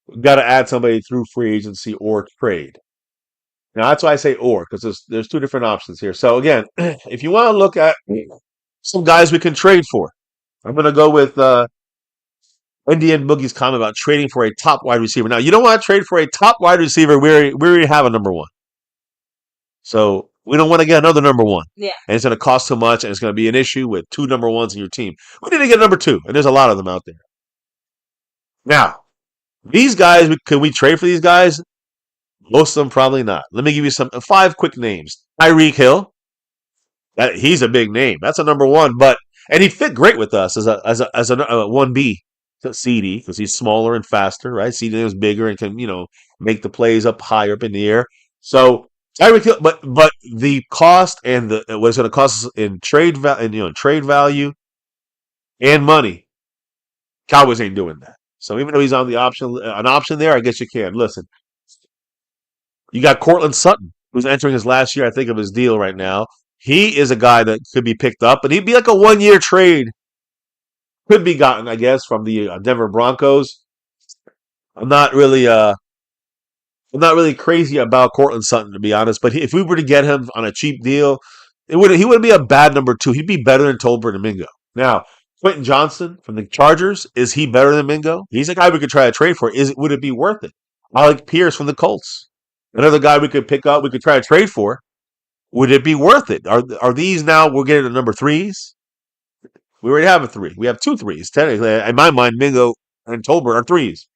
We've got to add somebody through free agency or trade. Now that's why I say or, because there's two different options here. So again, if you want to look at some guys we can trade for, I'm going to go with Indian Boogie's comment about trading for a top wide receiver. Now, you don't want to trade for a top wide receiver. We already have a number one. So we don't want to get another number one. Yeah. And it's going to cost too much, and it's going to be an issue with two number ones in your team. We need to get number two, and there's a lot of them out there. Now, these guys, can we trade for these guys? Most of them probably not. Let me give you five quick names. Tyreek Hill. He's a big name. That's a number one, and he fit great with us as a 1B to CD because he's smaller and faster, right? CD is bigger and can make the plays up higher up in the air. So Tyreek Hill, but the cost and what it's going to cost us in trade value and money, Cowboys ain't doing that. So even though he's on an option there, I guess you can. Listen, you got Cortland Sutton, who's entering his last year, I think, of his deal right now. He is a guy that could be picked up, but he'd be like a 1-year trade. Could be gotten, I guess, from the Denver Broncos. I'm not really crazy about Cortland Sutton, to be honest. But if we were to get him on a cheap deal, he wouldn't be a bad number two. He'd be better than Tolbert and Mingo. Now, Quentin Johnson from the Chargers, is he better than Mingo? He's a guy we could try to trade for. Would it be worth it? Alec Pierce from the Colts, another guy we could pick up. We could try to trade for. Would it be worth it? Are these now we're getting the number threes? We already have a three. We have two threes. Technically, in my mind, Mingo and Tolbert are threes.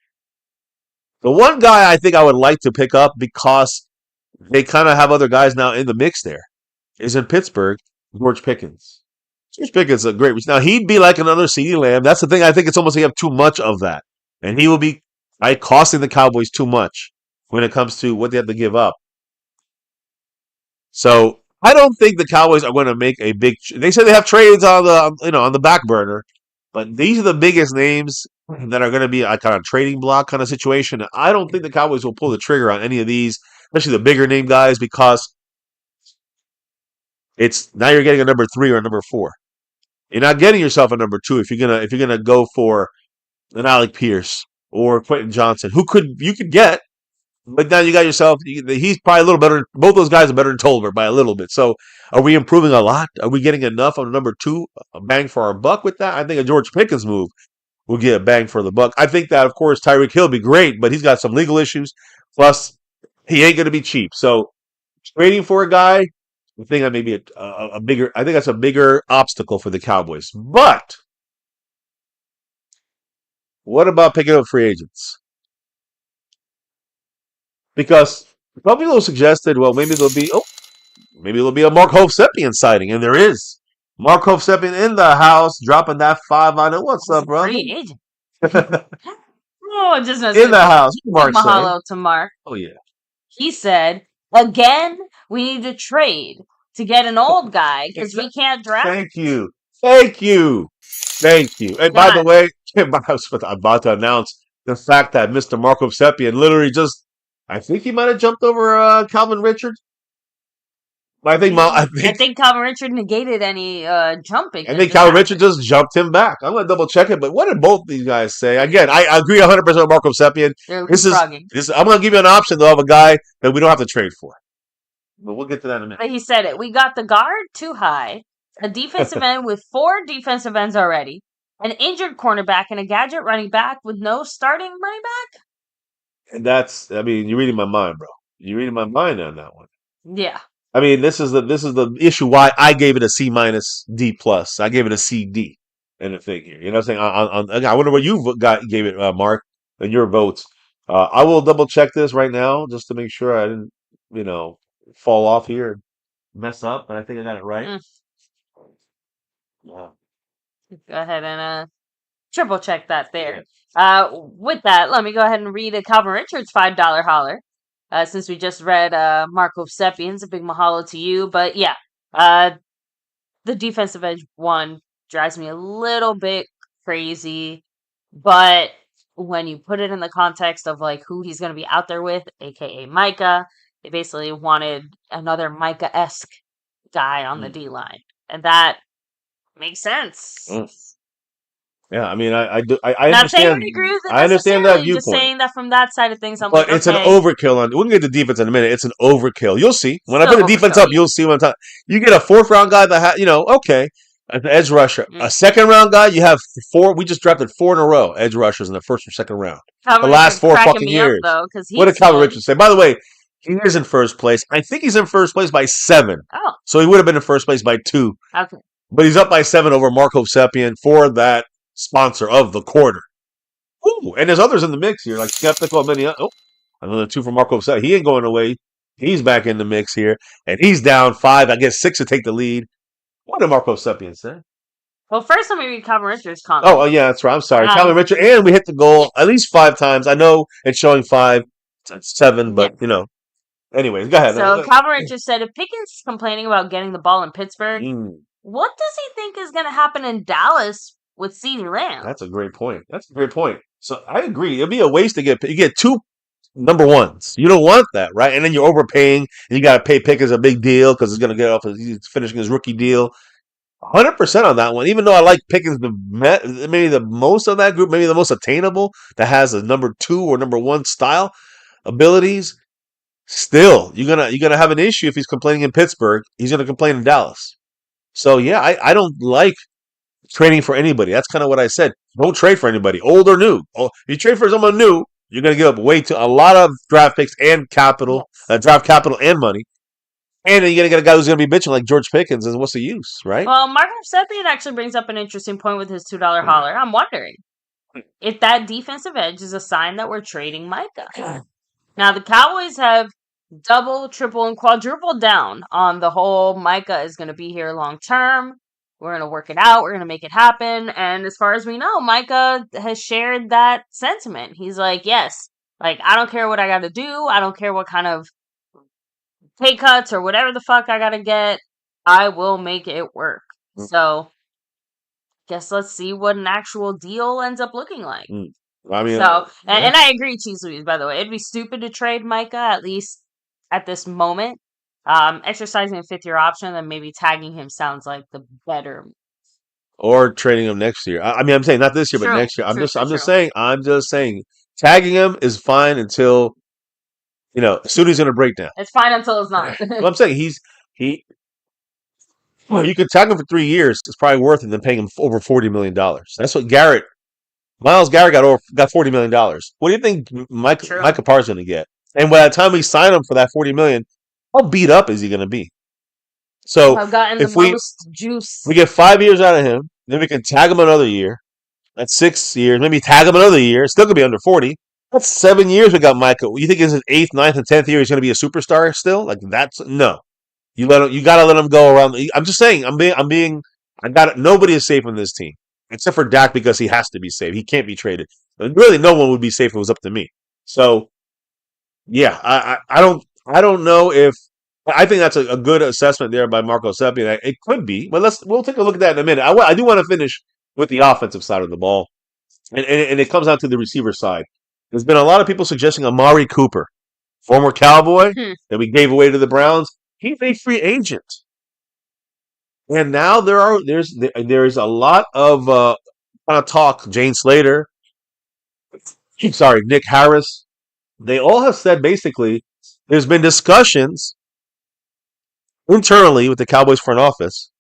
The one guy I think I would like to pick up because they kind of have other guys now in the mix there is in Pittsburgh, George Pickens. George Pickens is a great. Now, he'd be like another CeeDee Lamb. That's the thing. I think it's almost like you have too much of that. And he will be costing the Cowboys too much when it comes to what they have to give up. So I don't think the Cowboys are going to make a big. They say they have trades on the back burner, but these are the biggest names that are going to be a kind of trading block kind of situation. I don't think the Cowboys will pull the trigger on any of these, especially the bigger name guys, because it's now you're getting a number three or a number four. You're not getting yourself a number two if you're gonna go for an Alec Pierce or Quentin Johnson, you could get. But now you got yourself. He's probably a little better. Both those guys are better than Tolbert by a little bit. So, are we improving a lot? Are we getting enough on number two, a bang for our buck with that? I think a George Pickens move will get a bang for the buck. I think that, of course, Tyreek Hill will be great, but he's got some legal issues. Plus, he ain't going to be cheap. So, trading for a guy, I think that may be a bigger. I think that's a bigger obstacle for the Cowboys. But what about picking up free agents? Because some people suggested, well, maybe there'll be a Mark Hovsepian sighting, and there is. Mark Hovsepian in the house, dropping that 5 on it. What's up, brother? Free agent. Oh, just in the house. Mark mahalo to Mark. Oh yeah. He said, again, we need to trade to get an old guy because we can't draft. Thank you. And by the way, I'm about to announce the fact that Mr. Mark Hovsepian literally just. I think he might have jumped over Calvin Richards. I think Calvin Richards negated any jumping. I think Calvin Richards just jumped him back. I'm going to double check it. But what did both these guys say? Again, I agree 100% with Mark Hovsepian. I'm going to give you an option though of a guy that we don't have to trade for. But we'll get to that in a minute. But he said it. We got the guard too high, a defensive end with 4 defensive ends already, an injured cornerback, and a gadget running back with no starting running back. And you're reading my mind, bro. You're reading my mind on that one. Yeah. I mean, this is the issue why I gave it a C minus D plus. I gave it a C D in the thing here. You know what I'm saying? I wonder what you gave it, Mark, and your votes. I will double check this right now just to make sure I didn't, fall off here and mess up. But I think I got it right. Mm, Yeah. go ahead and triple check that there. Yeah. With that, let me go ahead and read a Calvin Richards $5 holler. Since we just read Marco Sepians, a big mahalo to you. But yeah, the defensive edge one drives me a little bit crazy. But when you put it in the context of like who he's going to be out there with, aka Micah, they basically wanted another Micah-esque guy on the D line, and that makes sense. Yeah, I mean, I do, I Not saying I understand, agree with it I understand that necessarily, just viewpoint, saying that from that side of things, I'm but like, it's an okay, overkill. On we'll get to defense in a minute. It's an overkill. You'll see when I still bring the defense overkill, up. yeah. You'll see what I'm talking. You get a fourth round guy that okay, an edge rusher. Mm. A second round guy, you have four. We just drafted four in a row edge rushers in the first or second round. Calvin The last Richards four cracking fucking me up years. though, because What did he's Calvin good. Richards say? By the way, he is in first place. I think he's in first place by 7. Oh, So he would have been in first place by 2. okay. But he's up by 7 over Marco Sepien for that sponsor of the quarter. Ooh, and there's others in the mix here, like Skeptical, many. Another 2 for Marco Sepien. He ain't going away. He's back in the mix here, and he's down 5. I guess 6 to take the lead. What did Marco Sepien say? Well, first let me read Calvin Richards' comment. Oh, yeah, that's right. I'm sorry, Calvin Richard, and we hit the goal at least 5 times. I know it's showing 5, 7, but anyways, go ahead. So Calvin Richards said, if Pickens is complaining about getting the ball in Pittsburgh, what does he think is going to happen in Dallas with CeeDee Lamb? That's a great point. So I agree. It'd be a waste to get 2 number ones. You don't want that, right? And then you're overpaying, and you got to pay Pickens a big deal because he's going to get off. He's finishing his rookie deal. 100% on that one. Even though I like Pickens maybe the most of that group, maybe the most attainable that has a number 2 or number 1 style abilities. Still, you're gonna have an issue if he's complaining in Pittsburgh. He's gonna complain in Dallas. So yeah, I don't like trading for anybody. That's kind of what I said. Don't trade for anybody, old or new. If you trade for someone new, you're going to give up a lot of draft picks and capital, draft capital and money. And then you're going to get a guy who's going to be bitching like George Pickens, and what's the use, right? Well, Marco Sepien actually brings up an interesting point with his $2 holler. I'm wondering if that defensive edge is a sign that we're trading Micah. Now, the Cowboys have double, triple, and quadrupled down on the whole Micah is going to be here long term. We're going to work it out. We're going to make it happen. And as far as we know, Micah has shared that sentiment. He's like, yes, like, I don't care what I got to do. I don't care what kind of pay cuts or whatever the fuck I got to get. I will make it work. So, guess let's see what an actual deal ends up looking like. I mean, and I agree, Cheese Louise, by the way. It'd be stupid to trade Micah, at least at this moment. Exercising a 5th-year option and maybe tagging him sounds like the better. Or trading him next year. I mean, I'm saying not this year, but next year. I'm just saying, tagging him is fine until, as soon as he's going to break down. It's fine until it's not. Well, I'm saying you could tag him for 3 years. It's probably worth it than paying him over $40 million. That's what Myles Garrett got $40 million. What do you think Micah Parr's going to get? And by the time we sign him for that $40 million, how beat up is he going to be? So I've gotten if the most juice. We get 5 years out of him, then we can tag him another year. That's 6 years. Maybe tag him another year. Still going to be under 40. That's 7 years we got Micah. You think in his 8th, 9th, and 10th year he's going to be a superstar still? Like no. You got to let him go around. I'm just saying. Nobody is safe on this team except for Dak because he has to be safe. He can't be traded. But really, no one would be safe if it was up to me. So, yeah, I don't know if I think that's a good assessment there by Marco Sepien. It could be, but we'll take a look at that in a minute. I do want to finish with the offensive side of the ball, and it comes down to the receiver side. There's been a lot of people suggesting Amari Cooper, former Cowboy that we gave away to the Browns. He's a free agent. And now there's a lot of kind of talk. Jane Slater, Nick Harris, they all have said basically there's been discussions internally with the Cowboys front office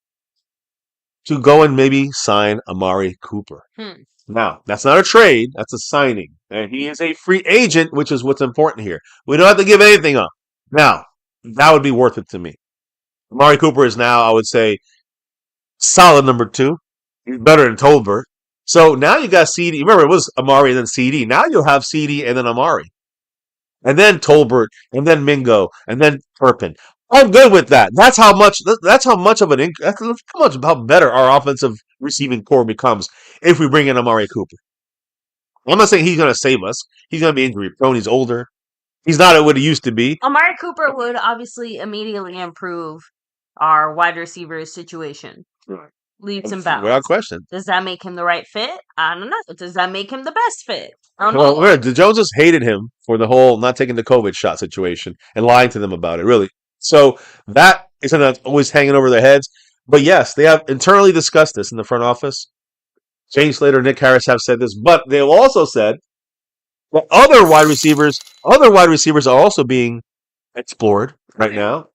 to go and maybe sign Amari Cooper. Now, that's not a trade, that's a signing. And he is a free agent, which is what's important here. We don't have to give anything up. Now, that would be worth it to me. Amari Cooper is now, I would say, solid number 2. He's better than Tolbert. So now you got CD. Remember, it was Amari and then CD. Now you'll have CD and then Amari. and then Tolbert, and then Mingo, and then Turpin. I'm good with that. That's how much. That's how much of an. That's how much how better our offensive receiving core becomes if we bring in Amari Cooper. I'm not saying he's going to save us. He's going to be injury prone. He's older. He's not what he used to be. Amari Cooper would obviously immediately improve our wide receiver situation. Leaps and bounds. Without question. Does that make him the right fit? I don't know. Does that make him the best fit? I don't Well, know. the Joneses hated him for the whole not taking the COVID shot situation and lying to them about it, really. So that is always hanging over their heads. But yes, they have internally discussed this in the front office. Jay Slater, Nick Harris have said this, but they've also said that other wide receivers are also being explored right now,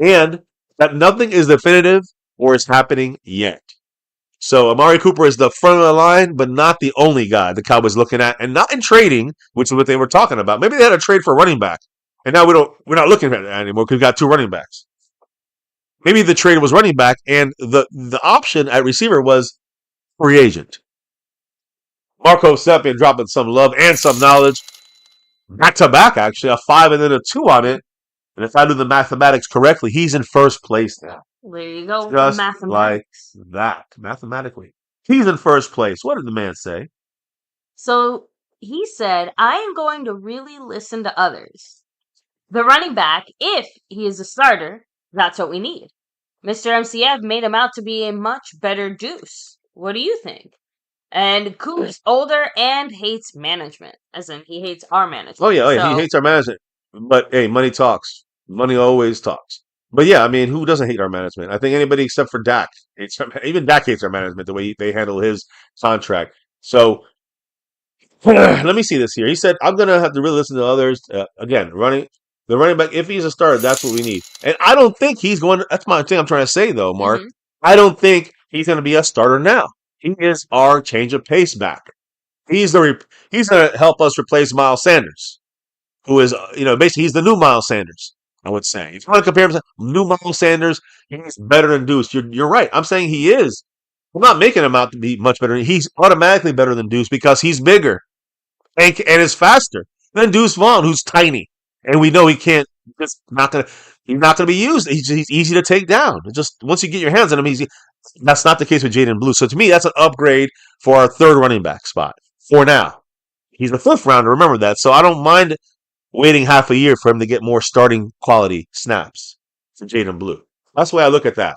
and that nothing is definitive or is happening yet. So Amari Cooper is the front of the line, but not the only guy the Cowboys looking at, and not in trading, which is what they were talking about. Maybe they had a trade for a running back, and now we're not looking at that anymore because we've got 2 running backs. Maybe the trade was running back, and the option at receiver was free agent. Marco Sepien dropping some love and some knowledge. Back to back, actually, a 5 and then a 2 on it. And if I do the mathematics correctly, he's in first place now. There you go. Just Mathematics. like that, mathematically. He's in first place. What did the man say? So he said, I am going to really listen to others. The running back, if he is a starter, that's what we need. Mr. MCF made him out to be a much better deuce. What do you think? And Coop's older and hates management, as in he hates our management. Oh yeah, he hates our management. But hey, money talks. Money always talks. But yeah, I mean, who doesn't hate our management? I think anybody except for Dak. Even Dak hates our management, the way they handle his contract. So let me see this here. He said, I'm going to have to really listen to others. Again, the running back, if he's a starter, that's what we need. And I don't think he's going to, that's my thing I'm trying to say, though, Mark. I don't think he's going to be a starter now. He is our change of pace back. He's going to help us replace Miles Sanders, who is, basically he's the new Miles Sanders, I would say. If you want to compare him to new Miles Sanders, he's better than Deuce. You're right. I'm saying he is. I'm not making him out to be much better. He's automatically better than Deuce because he's bigger and is faster than Deuce Vaughn, who's tiny. And we know he's not gonna be used. He's easy to take down. Just once you get your hands on him, that's not the case with Jaden Blue. So to me, that's an upgrade for our 3rd running back spot for now. He's the 5th rounder, remember that. So I don't mind waiting half a year for him to get more starting quality snaps for Jaden Blue. That's the way I look at that.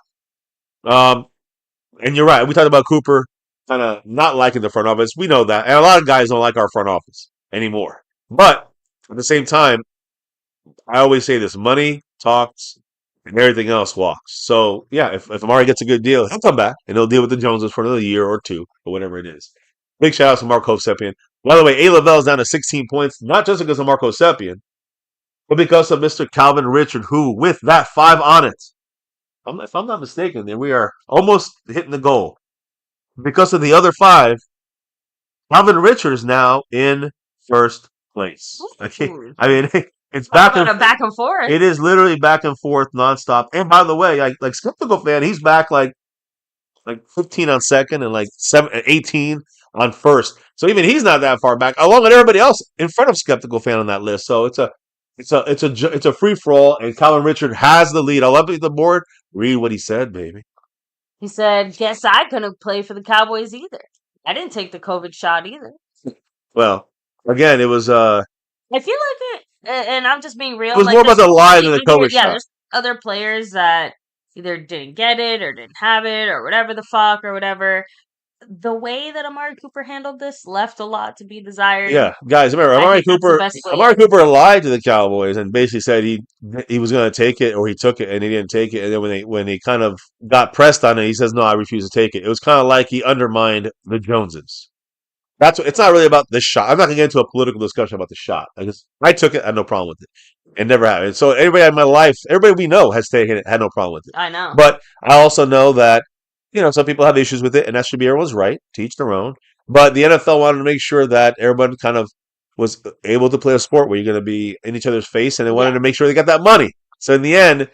And you're right. We talked about Cooper kind of not liking the front office. We know that. And a lot of guys don't like our front office anymore. But at the same time, I always say this, money talks and everything else walks. So, yeah, if Amari gets a good deal, he'll come back and he'll deal with the Joneses for another year or 2 or whatever it is. Big shout out to Marco Sepien. By the way, A. Lavelle's down to 16 points, not just because of Marco Sepien, but because of Mr. Calvin Richard, who, with that 5 on it, if I'm not mistaken, then we are almost hitting the goal. Because of the other 5, Calvin Richard is now in first place. Okay? I mean, it's back and forth. It is literally back and forth nonstop. And by the way, like Skeptical Fan, he's back like 15 on second and like 18 on first. So even he's not that far back, along with everybody else in front of Skeptical Fan on that list. So it's a free for all, and Calvin Richard has the lead. I'll update the board. Read what he said, baby. He said, "Guess I couldn't play for the Cowboys either. I didn't take the COVID shot either." Well, again, it was. I feel like it, and I'm just being real. It was more about the lie than the COVID shot. Yeah, there's other players that either didn't get it or didn't have it or whatever the fuck or whatever. The way that Amari Cooper handled this left a lot to be desired. Yeah, guys, remember Amari Cooper lied to the Cowboys and basically said he was going to take it, or he took it and he didn't take it. And then when he kind of got pressed on it, he says, "No, I refuse to take it." It was kind of like he undermined the Joneses. It's not really about the shot. I'm not going to get into a political discussion about the shot. I took it, I had no problem with it, and never had it. So everybody in my life, everybody we know has taken it, had no problem with it. I know, but I also know that. Some people have issues with it, and that should be everyone's right to each their own. But the NFL wanted to make sure that everyone kind of was able to play a sport where you're going to be in each other's face, and they wanted to make sure they got that money. So in the end,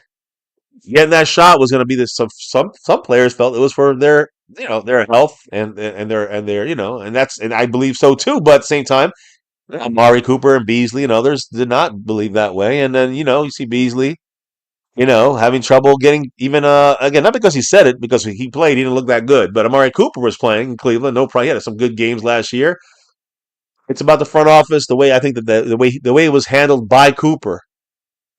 getting that shot was going to be this. Some players felt it was for their their health and I believe so too. But at the same time, Amari Cooper and Beasley and others did not believe that way. And then, you see Beasley, having trouble getting even, again, not because he said it, because he played, he didn't look that good. But Amari Cooper was playing in Cleveland. No problem. He had some good games last year. It's about the front office, the way I think that the way it was handled by Cooper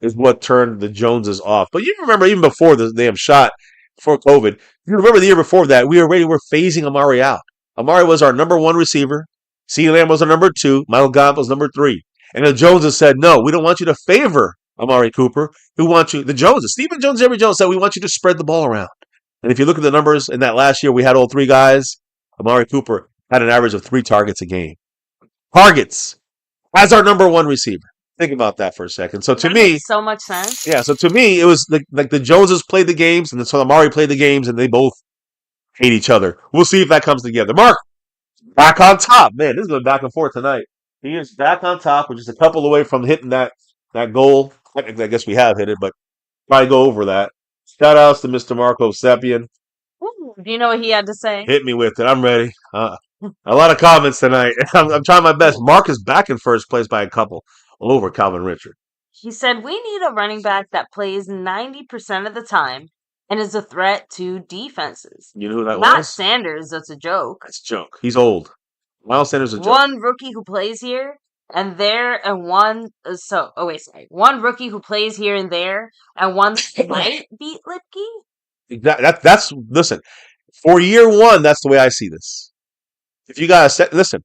is what turned the Joneses off. But you remember, even before the damn shot, before COVID, you remember the year before that, we already were phasing Amari out. Amari was our number one receiver. CeeDee Lamb was our number two. Michael Gallup was number three. And the Joneses said, no, we don't want you to favor Amari Cooper. We want you, the Joneses, Stephen Jones, Jerry Jones said, we want you to spread the ball around. And if you look at the numbers in that last year, we had all three guys. Amari Cooper had an average of 3 targets a game. Targets as our number one receiver. Think about that for a second. So to That me, makes so much sense. yeah. So to me, it was like the Joneses played the games, and so Amari played the games, and they both hate each other. We'll see if that comes together. Mark, back on top, man. This is going back and forth tonight. He is back on top. We're just a couple away from hitting that goal. Technically, I guess we have hit it, but probably go over that. Shout outs to Mr. Marco Seppian. Ooh, do you know what he had to say? Hit me with it. I'm ready. A lot of comments tonight. I'm trying my best. Mark is back in first place by a couple over Calvin Richard. He said, we need a running back that plays 90% of the time and is a threat to defenses. You know who that Not was? Sanders, that's a joke. That's a joke. He's old. Miles Sanders is a joke. One rookie who plays here and there, and one one rookie who plays here and there, and one might beat Lipke. That's listen. For year one, that's the way I see this. If you guys listen,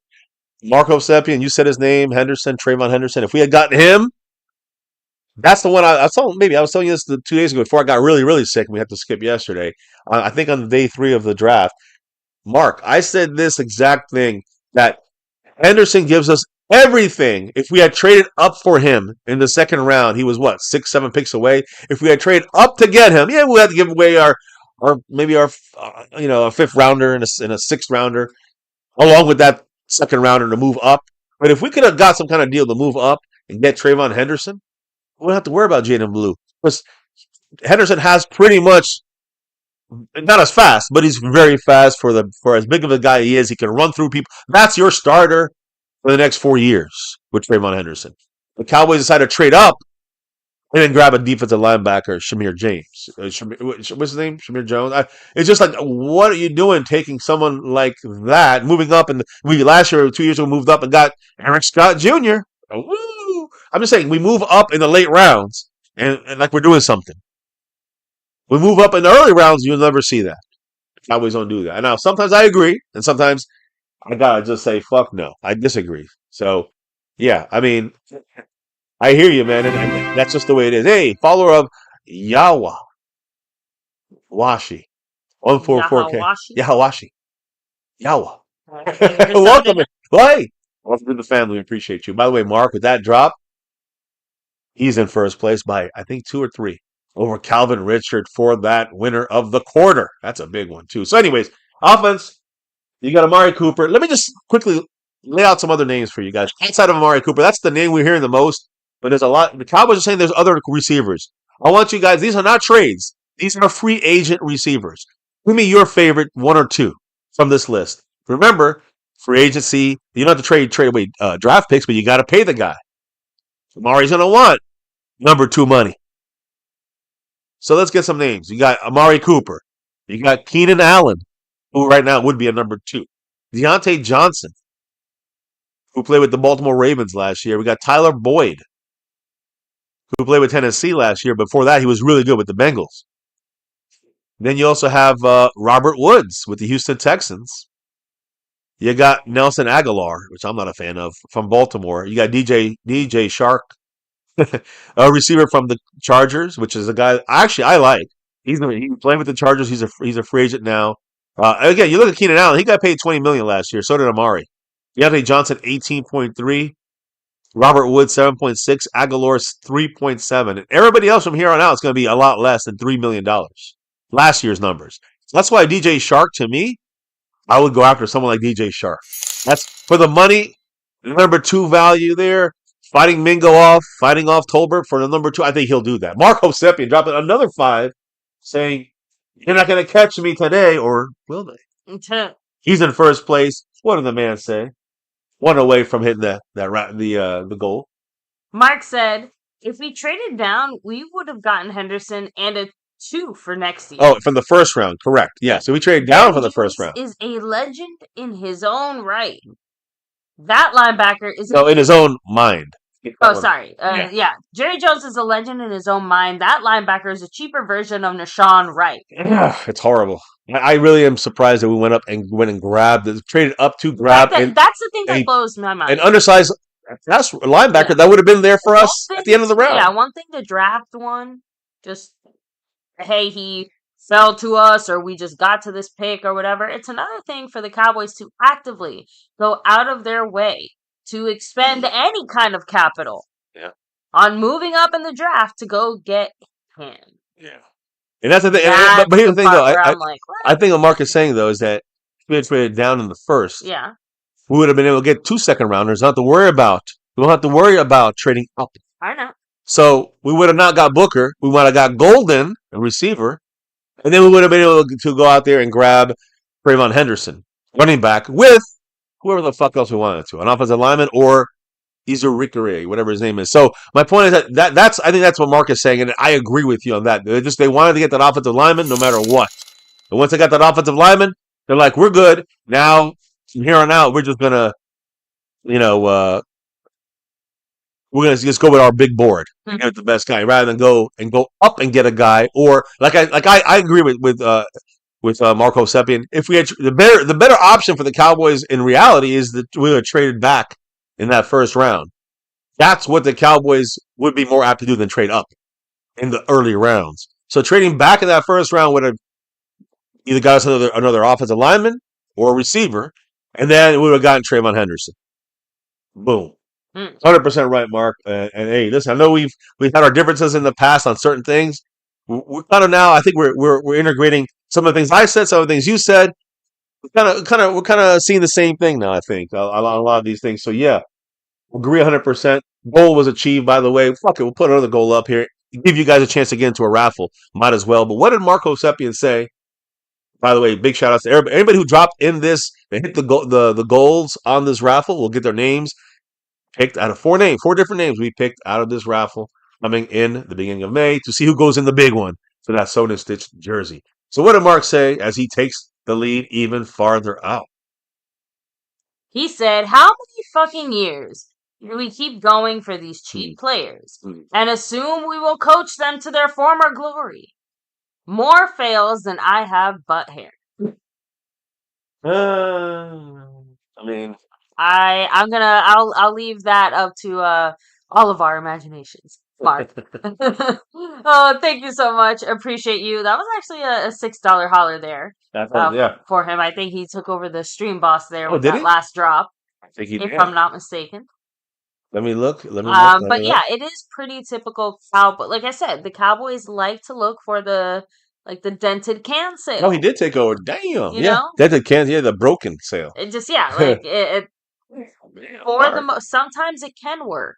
Marco Seppian, you said his name, Henderson, Trayvon Henderson. If we had gotten him, that's the one I was telling. Maybe I was telling you this 2 days ago before I got really, really sick, and we had to skip yesterday. I think on day 3 of the draft, Mark, I said this exact thing, that Henderson gives us everything. If we had traded up for him in the second round, he was what, 6, 7 picks away. If we had traded up to get him, yeah, we had to give away our maybe our a 5th rounder and a 6th rounder, along with that 2nd rounder to move up. But if we could have got some kind of deal to move up and get Trayvon Henderson, we don't have to worry about Jaden Blue, because Henderson has pretty much, not as fast, but he's very fast for as big of a guy he is. He can run through people. That's your starter for the next 4 years with Trayvon Henderson. The Cowboys decided to trade up and then grab a defensive linebacker, Shamir James. What's his name? Shamir Jones. It's just like, what are you doing taking someone like that, moving up? And we last year, 2 years ago, moved up and got Eric Scott Jr. Woo! I'm just saying, we move up in the late rounds and like we're doing something. We move up in the early rounds, you'll never see that. Cowboys don't do that. Now, sometimes I agree, and sometimes I gotta just say, fuck no. I disagree. So, yeah, I mean, I hear you, man, and that's just the way it is. Hey, follower of Yawa Washi, 144K. Yahawashi? Yawa. You're Welcome. Hey, welcome to the family. We appreciate you. By the way, Mark, with that drop, he's in first place by, I think, 2 or 3 over Calvin Richard for that winner of the quarter. That's a big one, too. So, anyways, offense, you got Amari Cooper. Let me just quickly lay out some other names for you guys. Outside of Amari Cooper, that's the name we're hearing the most, but there's a lot. The Cowboys are saying there's other receivers. I want you guys, these are not trades. These are free agent receivers. Give me your favorite 1 or 2 from this list. Remember, free agency, you don't have to trade draft picks, but you got to pay the guy. Amari's going to want number 2 money. So let's get some names. You got Amari Cooper. You got Keenan Allen, who right now would be a number 2. Deontay Johnson, who played with the Baltimore Ravens last year. We got Tyler Boyd, who played with Tennessee last year. Before that, he was really good with the Bengals. Then you also have Robert Woods with the Houston Texans. You got Nelson Aguilar, which I'm not a fan of, from Baltimore. You got DJ Shark, a receiver from the Chargers, which is a guy I like. He's playing with the Chargers. He's a free agent now. Again, you look at Keenan Allen. He got paid $20 million last year. So did Amari. Deontay Johnson, 18.3. Robert Woods, 7.6. Aguilar, 3.7. And everybody else from here on out is going to be a lot less than $3 million. Last year's numbers. So that's why DJ Shark, to me, I would go after someone like DJ Shark. That's for the money, the number 2 value there. Fighting Mingo off, fighting off Tolbert for the number 2. I think he'll do that. Marco Seppian dropping another 5, saying, you're not going to catch me today, or will they? He's in first place. What did the man say? one away from hitting the goal. Mark said, if we traded down, we would have gotten Henderson and a 2 for next year. Oh, from the first round, correct? Yeah. So we traded down from the first round. Is a legend in his own right. That linebacker is in his own mind. Oh, sorry. Yeah. Jerry Jones is a legend in his own mind. That linebacker is a cheaper version of Nashawn Wright. Yeah, it's horrible. I really am surprised that we went and grabbed it, traded up to grab. That's the thing that blows my mind. An undersized linebacker that would have been there for us at the end of the round. Yeah, one thing to draft one, just hey, he fell to us or we just got to this pick or whatever. It's another thing for the Cowboys to actively go out of their way to expend any kind of capital on moving up in the draft to go get him. Yeah. And that's the thing. But here's the thing, though. I think what Mark is saying, though, is that if we had traded down in the first, we would have been able to get 2 second-rounders. We don't have to worry about trading up. I know. So we would have not got Booker. We would have got Golden, a receiver. And then we would have been able to go out there and grab Trayvon Henderson, running back, with whoever the fuck else we wanted to, an offensive lineman or Izurikere, whatever his name is. So my point is that's I think that's what Mark is saying, and I agree with you on that. They wanted to get that offensive lineman no matter what. And once they got that offensive lineman, they're like, we're good. Now, from here on out, we're just gonna, we're gonna just go with our big board and get the best guy rather than go up and get a guy. Or I agree with Marco Seppian. If we had the better option for the Cowboys in reality is that we would have traded back in that first round. That's what the Cowboys would be more apt to do than trade up in the early rounds. So trading back in that first round would have either got us another offensive lineman or a receiver, and then we would have gotten Trayvon Henderson. Boom. 100% right, Mark. And hey, listen, I know we've had our differences in the past on certain things. We're kind of now, I think we're integrating some of the things I said, some of the things you said. We're kind of seeing the same thing now, I think, a lot of these things. So, yeah, agree 100%. Goal was achieved, by the way. Fuck it, we'll put another goal up here. Give you guys a chance to get into a raffle. Might as well. But what did Marco Seppian say? By the way, big shout outs to everybody. Anybody who dropped in this and hit the goals on this raffle will get their names picked out of 4 different names we picked out of this raffle coming in the beginning of May to see who goes in the big one for that Soda Stitch jersey. So what did Mark say as he takes the lead even farther out? He said, how many fucking years do we keep going for these cheap players and assume we will coach them to their former glory? More fails than I have butt hair. I'll leave that up to all of our imaginations. Mark. Oh, thank you so much. Appreciate you. That was actually a $6 holler there. For him. I think he took over the stream boss there with that last drop. I think he did. If I'm not mistaken. Let me look. But yeah, it is pretty typical Cowboy. Like I said, the Cowboys like to look for the dented can sale. Oh, he did take over. Damn. You know? Dented cans. Yeah, the broken sale. It just sometimes it can work.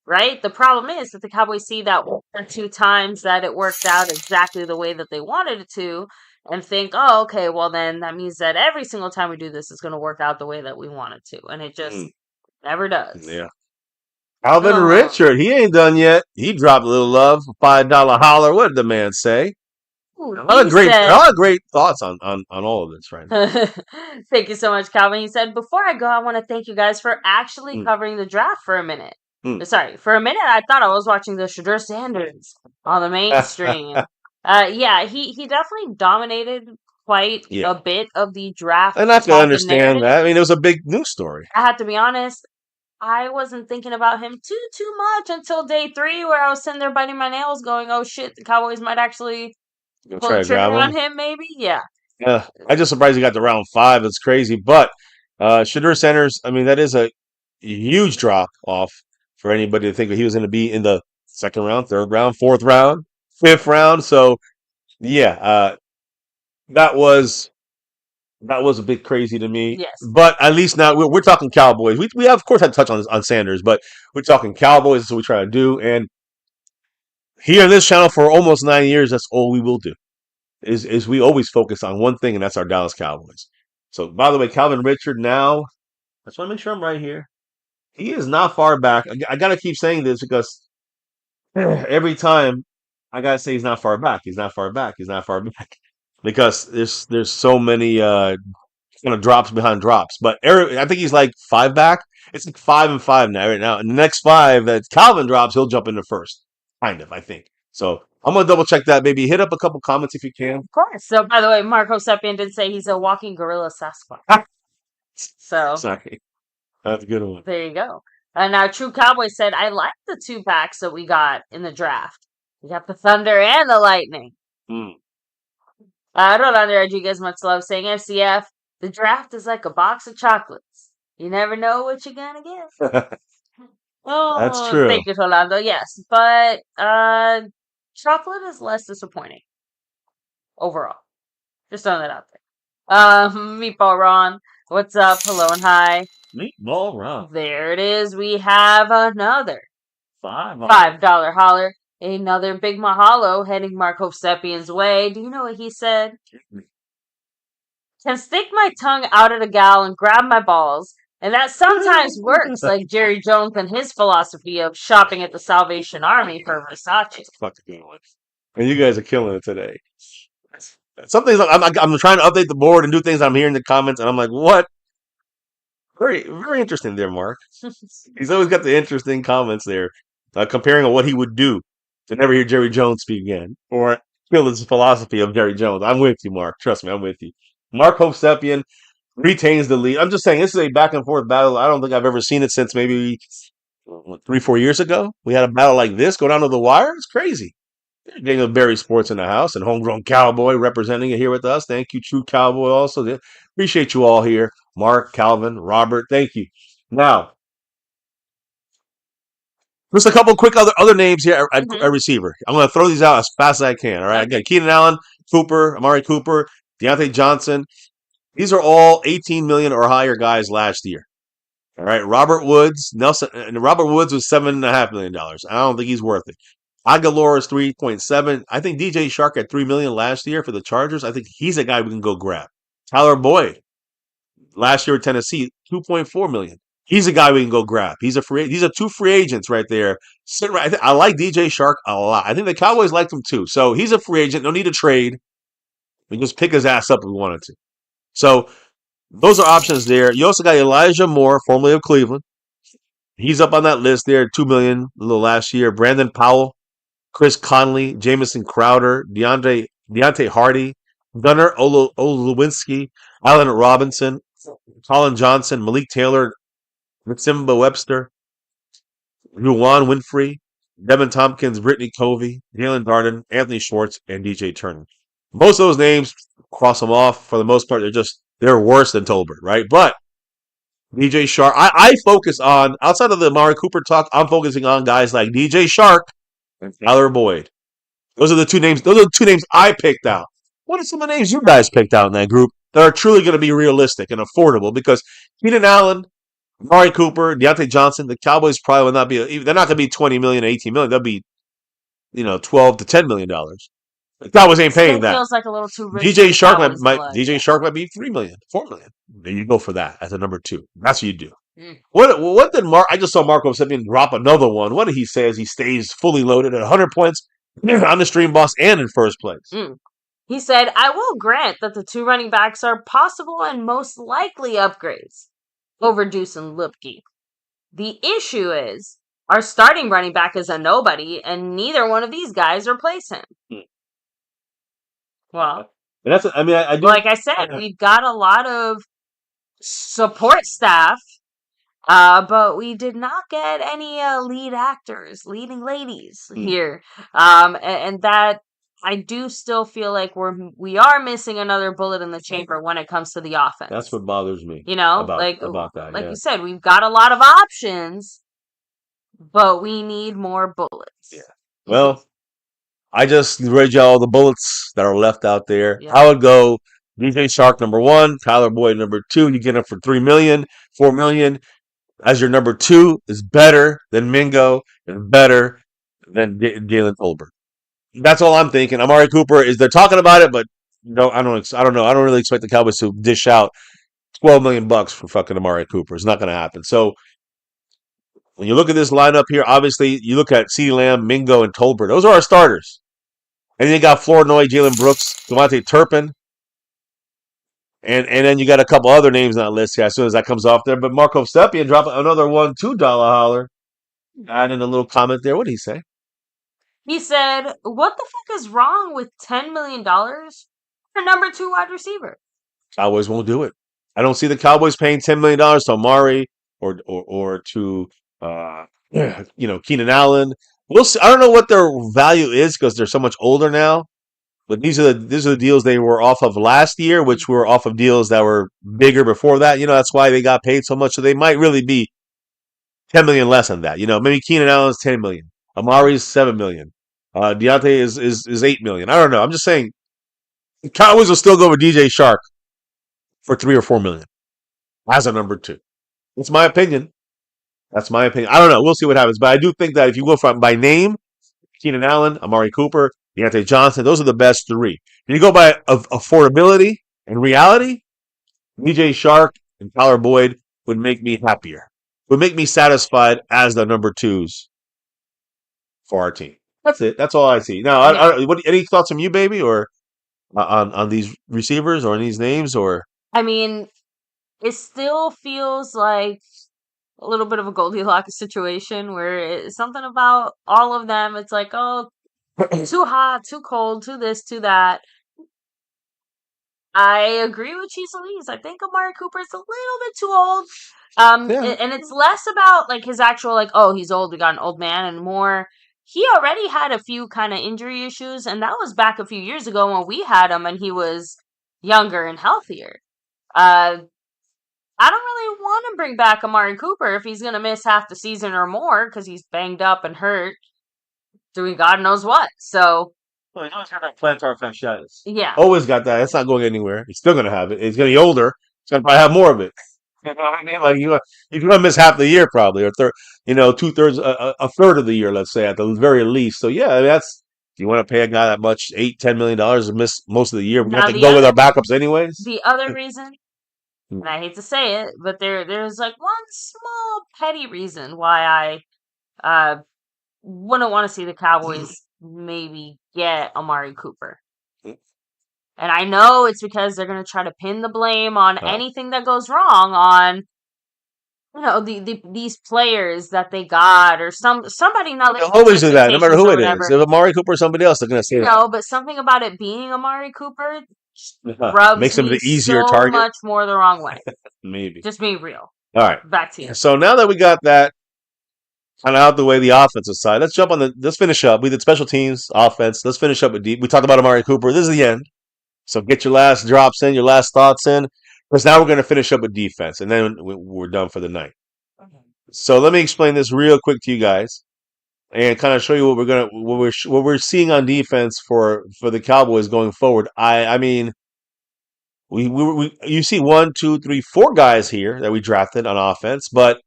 Right? The problem is that the Cowboys see that 1 or 2 times that it worked out exactly the way that they wanted it to and think, oh, okay, well then that means that every single time we do this is going to work out the way that we want it to. And it just never does. Yeah. Calvin Richard, he ain't done yet. He dropped a little love, $5 holler. What did the man say? Ooh, a lot of great thoughts on all of this right now. Thank you so much, Calvin. He said, before I go, I want to thank you guys for actually covering the draft for a minute. Sorry, for a minute I thought I was watching the Shadur Sanders on the mainstream. He definitely dominated quite a bit of the draft. And I can understand that. I mean, it was a big news story. I have to be honest, I wasn't thinking about him too much until day 3 where I was sitting there biting my nails going, oh shit, the Cowboys might actually pull the trigger on him maybe. Yeah. I'm just surprised he got to round 5. It's crazy. But Shadur Sanders, I mean, that is a huge drop off for anybody to think that he was going to be in the 2nd round, 3rd round, 4th round, 5th round. So, yeah, that was a bit crazy to me. Yes. But at least now we're talking Cowboys. We have, of course, had to touch on Sanders, but we're talking Cowboys. That's what we try to do. And here on this channel for almost 9 years, that's all we will do. Is we always focus on one thing, and that's our Dallas Cowboys. So, by the way, Calvin Richard now, I just want to make sure I'm right here. He is not far back. I gotta keep saying this because every time I gotta say he's not far back. He's not far back. He's not far back because there's so many drops behind drops. But Eric, I think he's like 5 back. It's like 5-5 now right now. And the next 5 that Calvin drops, he'll jump into first. Kind of, I think. So I'm gonna double check that. Maybe hit up a couple comments if you can. Of course. So, by the way, Marco Seppian did say he's a walking gorilla Sasquatch. So, Sorry, that's a good one. there you go. And now True Cowboy said, I like the 2 packs that we got in the draft. We got the Thunder and the Lightning. Mm. Rolando Rodriguez, much love, saying FCF, the draft is like a box of chocolates. You never know what you're gonna get. That's true. Thank you, Rolando. Yes, but chocolate is less disappointing overall. Just throwing that out there. Meatball Ron, what's up? Hello and hi. Meatball Ron. There it is. We have another $5 holler. Another big mahalo heading Marco Seppian's way. Do you know what he said? Can stick my tongue out at a gal and grab my balls, and that sometimes works, like Jerry Jones and his philosophy of shopping at the Salvation Army for Versace. Fucking good one. And you guys are killing it today. Some things I'm trying to update the board and do things I'm hearing in the comments, and I'm like, what? Very, very interesting there, Mark. He's always got the interesting comments there, comparing on what he would do to never hear Jerry Jones speak again, or feel his philosophy of Jerry Jones. I'm with you, Mark. Trust me, I'm with you. Mark Hovsepian retains the lead. I'm just saying, this is a back and forth battle. I don't think I've ever seen it since maybe 3-4 years ago. We had a battle like this go down to the wire. It's crazy. Daniel Berry Sports in the house and Homegrown Cowboy representing it here with us. Thank you, True Cowboy. Also, appreciate you all here. Mark, Calvin, Robert, thank you. Now, just a couple quick other names here at receiver. I'm going to throw these out as fast as I can. All right, again, Keenan Allen, Cooper, Amari Cooper, Deontay Johnson. These are all 18 million or higher guys last year. All right, Robert Woods, Nelson, and Robert Woods was $7.5 million. I don't think he's worth it. Aguilar is 3.7. I think DJ Shark at 3 million last year for the Chargers. I think he's a guy we can go grab. Tyler Boyd, last year at Tennessee, 2.4 million. He's a guy we can go grab. These are 2 free agents right there. I like DJ Shark a lot. I think the Cowboys liked him too. So he's a free agent. No need to trade. We can just pick his ass up if we wanted to. So those are options there. You also got Elijah Moore, formerly of Cleveland. He's up on that list there, 2 million a little last year. Brandon Powell, Chris Conley, Jamison Crowder, Deontay Hardy, Gunnar Olszewski, Allen Robinson, Colin Johnson, Malik Taylor, Simba Webster, Juwan Winfrey, Devin Tompkins, Brittany Covey, Jalen Darden, Anthony Schwartz, and DJ Turner. Most of those names, cross them off. For the most part, they're worse than Tolbert, right? But DJ Shark, I focus on, outside of the Amari Cooper talk, I'm focusing on guys like DJ Shark and Tyler Boyd. Those are the 2 names. Those are the 2 names I picked out. What are some of the names you guys picked out in that group that are truly going to be realistic and affordable? Because Keenan Allen, Amari Cooper, Deontay Johnson, the Cowboys probably will not be. They're not going to be 20 million, 18 million. They'll be, $12 to $10 million. The Cowboys ain't paying that. Feels like a little too rich. DJ Shark might be 3 million, 4 million. Then you go for that as a number 2. That's what you do. What did Mark? I just saw Marco Seppian drop another one. What did he say as he stays fully loaded at 100 points on the stream boss and in first place? He said, I will grant that the 2 running backs are possible and most likely upgrades over Deuce and Lipke. The issue is our starting running back is a nobody, and neither one of these guys replace him. Well, and that's. I do. Like I said, we've got a lot of support staff, but we did not get any lead actors, leading ladies here, and that I do still feel like we are missing another bullet in the chamber when it comes to the offense. That's what bothers me. About that. Like you said, we've got a lot of options, but we need more bullets. Yeah. Well, I just read y'all the bullets that are left out there. Yeah. I would go DJ Shark number 1, Tyler Boyd number 2. You get him for 3 million, 4 million. As your number 2 is better than Mingo and better than Jalen Tolbert. That's all I'm thinking. Amari Cooper they're talking about it, but I don't know. I don't really expect the Cowboys to dish out $12 million for fucking Amari Cooper. It's not going to happen. So When you look at this lineup here, obviously you look at CeeDee Lamb, Mingo, and Tolbert. Those are our starters. And then you got Flournoy, Jalen Brooks, Devontae Turpin, and then you got a couple other names on that list here as soon as that comes off there. But Marco Stepien drop another $2 holler. Add in a little comment there. What did he say? He said, "What the fuck is wrong with $10 million for number 2 wide receiver?" Cowboys won't do it. I don't see the Cowboys paying $10 million to Amari or to Keenan Allen. We'll see. I don't know what their value is because they're so much older now. But these are the deals they were off of last year, which were off of deals that were bigger before that. That's why they got paid so much. So they might really be 10 million less than that. Maybe Keenan Allen's 10 million, Amari's 7 million, Deontay is 8 million. I don't know. I'm just saying, the Cowboys will still go with DJ Shark for 3 or 4 million as a number 2. That's my opinion. That's my opinion. I don't know. We'll see what happens. But I do think that if you go from by name, Keenan Allen, Amari Cooper, Deontay Johnson, those are the best 3. If you go by affordability and reality, DJ Shark and Tyler Boyd would make me happier. Would make me satisfied as the number 2s for our team. That's it. That's all I see. Now, any thoughts from you, baby, or on these receivers or on these names, or? I mean, it still feels like a little bit of a Goldilocks situation where it's something about all of them. It's like, oh, too hot, too cold, too this, too that. I agree with Cheese. I think Amari Cooper is a little bit too old. And it's less about like his actual like, oh, he's old, we got an old man, and more he already had a few kind of injury issues, and that was back a few years ago when we had him and he was younger and healthier. I don't really want to bring back Amari Cooper if he's going to miss half the season or more because he's banged up and hurt doing God knows what. So, well, he's always got that plantar fasciitis. Yeah. Always got that. It's not going anywhere. He's still going to have it. He's going to be older. He's going to probably have more of it. You know what I mean? Like you're going to miss half the year probably, or 2/3, a third of the year, let's say at the very least. So yeah, that's. Do you want to pay a guy that much, $8-10 million to miss most of the year? We have to go with our backups anyways. The other reason, and I hate to say it, but there's like one small petty reason why I wouldn't want to see the Cowboys maybe get Amari Cooper. And I know it's because they're going to try to pin the blame on anything that goes wrong on these players that they got or somebody. Now they'll always do that, no matter who it is. If Amari Cooper or somebody else, they're going to say that. But something about it being Amari Cooper makes him the easier target. Much more the wrong way. Maybe. Just being real. All right. Back to you. So now that we got that kind of out the way, the offensive side, let's finish up. We did special teams, offense. Let's finish up with deep. We talked about Amari Cooper. This is the end. So get your last drops in, your last thoughts in. Because now we're going to finish up with defense, and then we're done for the night. Okay. So let me explain this real quick to you guys, and kind of show you what we're seeing on defense for the Cowboys going forward. I mean, you see 1, 2, 3, 4 guys here that we drafted on offense, but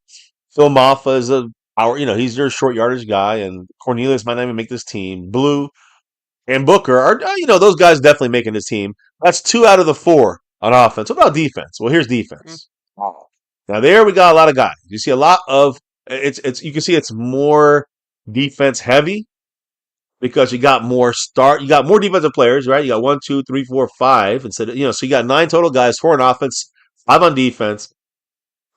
Phil Maffa is he's your short yardage guy, and Cornelius might not even make this team. Blue and Booker are, those guys definitely making this team. That's 2 out of the 4 on offense. What about defense? Well, here's defense. Now there we got a lot of guys. You see a lot of you can see it's more defense heavy because you got more defensive players, right? You got 1, 2, 3, 4, 5 instead of so you got 9 total guys, 4 on offense, 5 on defense.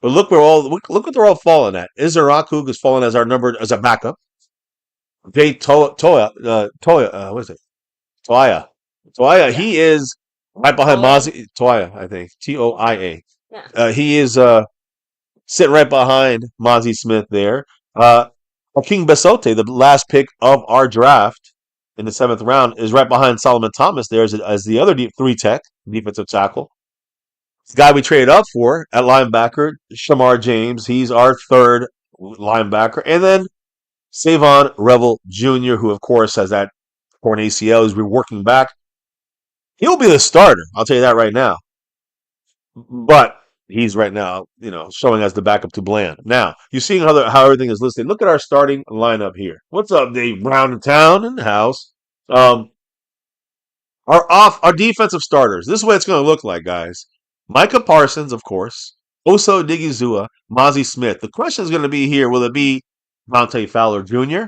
But look what they're all falling at. Izaraku is falling as a backup. Jay Toya, what is it? Toya. Yeah. He is right behind Mozzie. Toya, I think. Toia. Yeah. He is sitting right behind Mozzie Smith there. King Besote, the last pick of our draft in the 7th round, is right behind Solomon Thomas there as the other 3-tech defensive tackle. The guy we traded up for at linebacker, Shamar James. He's our 3rd linebacker. And then Savon Revel Jr., who, of course, has that torn ACL. He's been working back. He'll be the starter. I'll tell you that right now. But he's right now, showing as the backup to Bland. Now, you're seeing how everything is listed. Look at our starting lineup here. What's up, Dave Brown in town in the house? Our defensive starters. This is what it's going to look like, guys. Micah Parsons, of course. Oso Digizua, Mozzie Smith. The question is going to be here: will it be Dante Fowler Jr.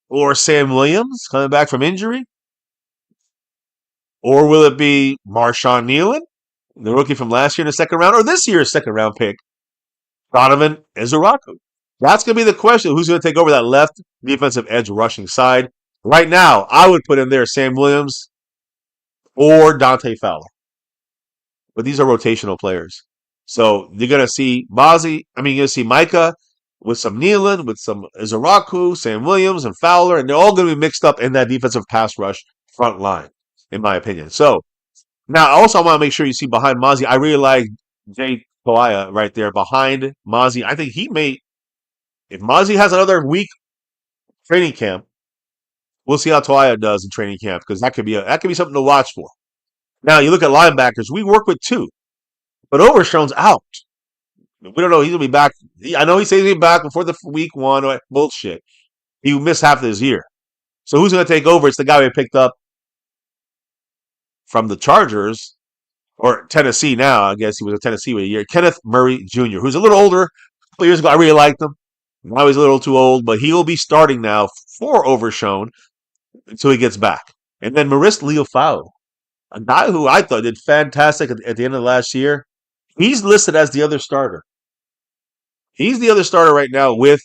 or Sam Williams coming back from injury, or will it be Marshawn Nealon, the rookie from last year in the second round, or this year's second round pick, Donovan Ezuraku? That's going to be the question. Who's going to take over that left defensive edge rushing side? Right now, I would put in there Sam Williams or Dante Fowler. But these are rotational players. So you're going to see you're going to see Micah with some Nealon, with some Izaraku, Sam Williams, and Fowler, and they're all going to be mixed up in that defensive pass rush front line, in my opinion. So now also I want to make sure you see behind Mozzie, I really like Jay Toia right there behind Mozzie. I think he may, if Mozzie has another week training camp, we'll see how Toia does in training camp because that could be something to watch for. Now you look at linebackers, we work with two. But Overshown's out. We don't know. He's going to be back. I know he says he'll be back before the week one. Bullshit. He missed half of his year. So who's going to take over? It's the guy we picked up from the Chargers, or Tennessee now. I guess he was in Tennessee with a year. Kenneth Murray Jr., who's a little older. A couple years ago, I really liked him. Now he's a little too old, but he will be starting now for Overshown until he gets back. And then Maurice Leofau, a guy who I thought did fantastic at the end of last year. He's listed as the other starter. He's the other starter right now with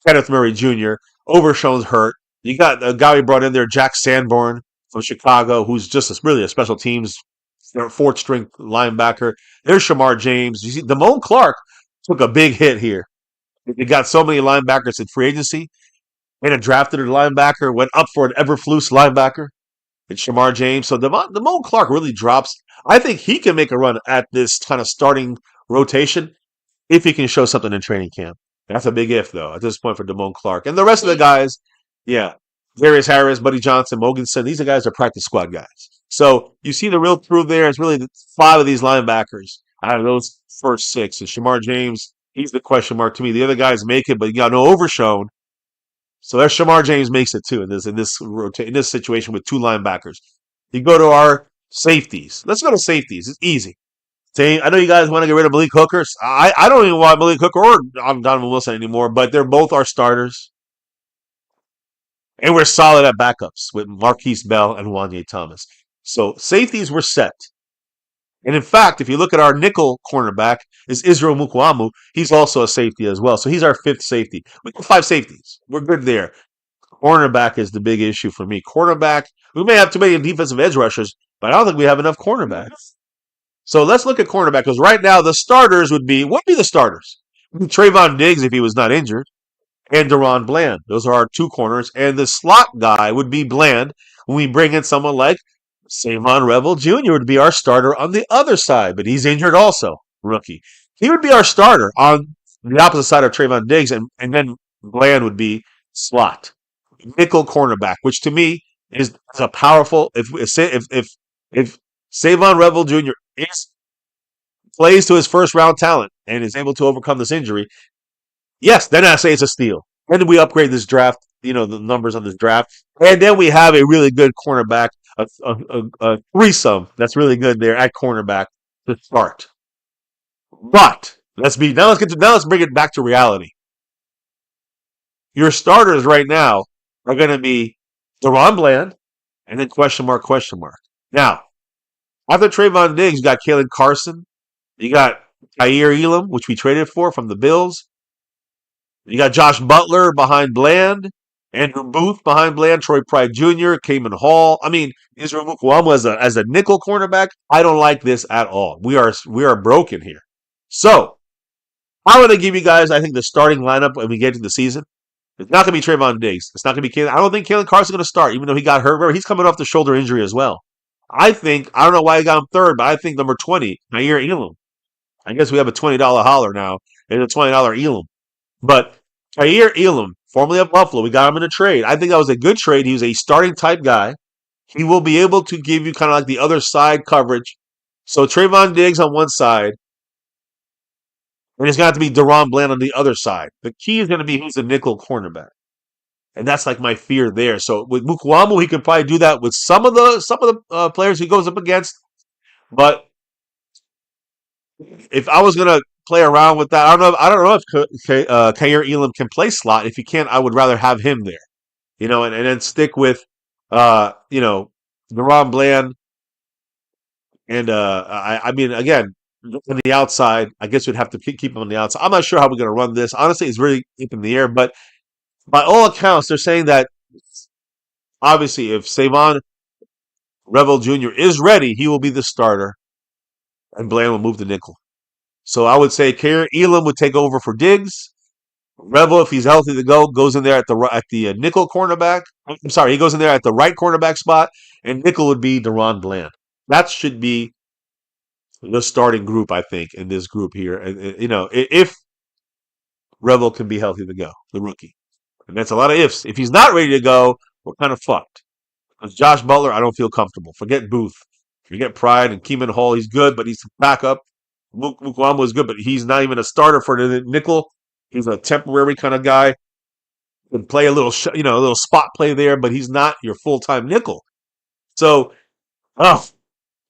Kenneth Murray Jr. Overshown's hurt. You got a guy we brought in there, Jack Sanborn from Chicago, who's just really a special teams fourth string linebacker. There's Shamar James. You see, Damone Clark took a big hit here. They got so many linebackers in free agency, and a drafted a linebacker, went up for an Everflus linebacker. It's Shamar James. So Damone Clark really drops. I think he can make a run at this kind of starting rotation if he can show something in training camp. That's a big if, though, at this point for Damone Clark. And the rest of the guys, yeah, Darius Harris, Buddy Johnson, Mogensen, these are guys that are practice squad guys. So you see the real crew there. It's really 5 of these linebackers out of those first 6. And Shamar James, he's the question mark to me. The other guys make it, but you got no Overshown. So there's Shamar James makes it too in this situation with 2 linebackers. You go to our safeties. Let's go to safeties. It's easy. I know you guys want to get rid of Malik Hooker. I don't even want Malik Hooker or Donovan Wilson anymore, but they're both our starters. And we're solid at backups with Marquise Bell and Wanye Thomas. So safeties were set. And in fact, if you look at our nickel cornerback, is Israel Mukwamu. He's also a safety as well. So he's our 5th safety. We got 5 safeties. We're good there. Cornerback is the big issue for me. Cornerback, we may have too many defensive edge rushers, but I don't think we have enough cornerbacks. So let's look at cornerback, because right now the starters what would be the starters? Trayvon Diggs if he was not injured, and Deron Bland. Those are our 2 corners. And the slot guy would be Bland when we bring in someone like Savon Revel Jr. would be our starter on the other side, but he's injured also, rookie. He would be our starter on the opposite side of Trayvon Diggs, and then Bland would be slot. Nickel cornerback, which to me is a powerful, if Savon Revel Jr. plays to his first round talent and is able to overcome this injury, yes, then I say it's a steal. Then we upgrade this draft, the numbers on this draft, and then we have a really good cornerback, a threesome that's really good there at cornerback to start. But let's bring it back to reality. Your starters right now are going to be Deron Bland and then question mark. Now, after Trayvon Diggs, you got Kalen Carson. You got Kaiir Elam, which we traded for from the Bills. You got Josh Butler behind Bland. Andrew Booth behind Bland. Troy Pride Jr., Kamen Hall. I mean, Israel Mukwamu as a nickel cornerback. I don't like this at all. We are broken here. So, I'm going to give you guys, I think, the starting lineup when we get to the season. It's not going to be Trayvon Diggs. It's not going to be Kalen. I don't think Kalen Carson's going to start, even though he got hurt. Remember, he's coming off the shoulder injury as well. I don't know why he got him 3rd, but I think number 20, Kaiir Elam. I guess we have a $20 holler now. It's a $20 Elam. But Kaiir Elam, formerly of Buffalo, we got him in a trade. I think that was a good trade. He was a starting type guy. He will be able to give you kind of like the other side coverage. So Trayvon Diggs on one side, and it's got to be Deron Bland on the other side. The key is going to be who's the nickel cornerback. And that's like my fear there. So with Mukwamu, he can probably do that with some of the players he goes up against. But If I was gonna play around with that, I don't know if Kair Elam can play slot. If he can't, I would rather have him there. And then stick with Deron Bland and I mean again on the outside. I guess we'd have to keep him on the outside. I'm not sure how we're gonna run this. Honestly, it's really up in the air. But by all accounts, they're saying that obviously if Savon Revel Jr. is ready, he will be the starter, and Bland will move to nickel. So I would say Karen Elam would take over for Diggs. Revel, if he's healthy to go, goes in there at the nickel cornerback. I'm sorry, he goes in there at the right cornerback spot, and nickel would be Deron Bland. That should be the starting group, I think, in this group here. And if Revel can be healthy to go, the rookie, and that's a lot of ifs. If he's not ready to go, we're kind of fucked. Because Josh Butler, I don't feel comfortable. Forget Booth, forget Pride and Keeman Hall. He's good, but he's a backup. Mukwamba is good, but he's not even a starter for the nickel. He's a temporary kind of guy. Can play a little, a little spot play there, but he's not your full time nickel. So, oh,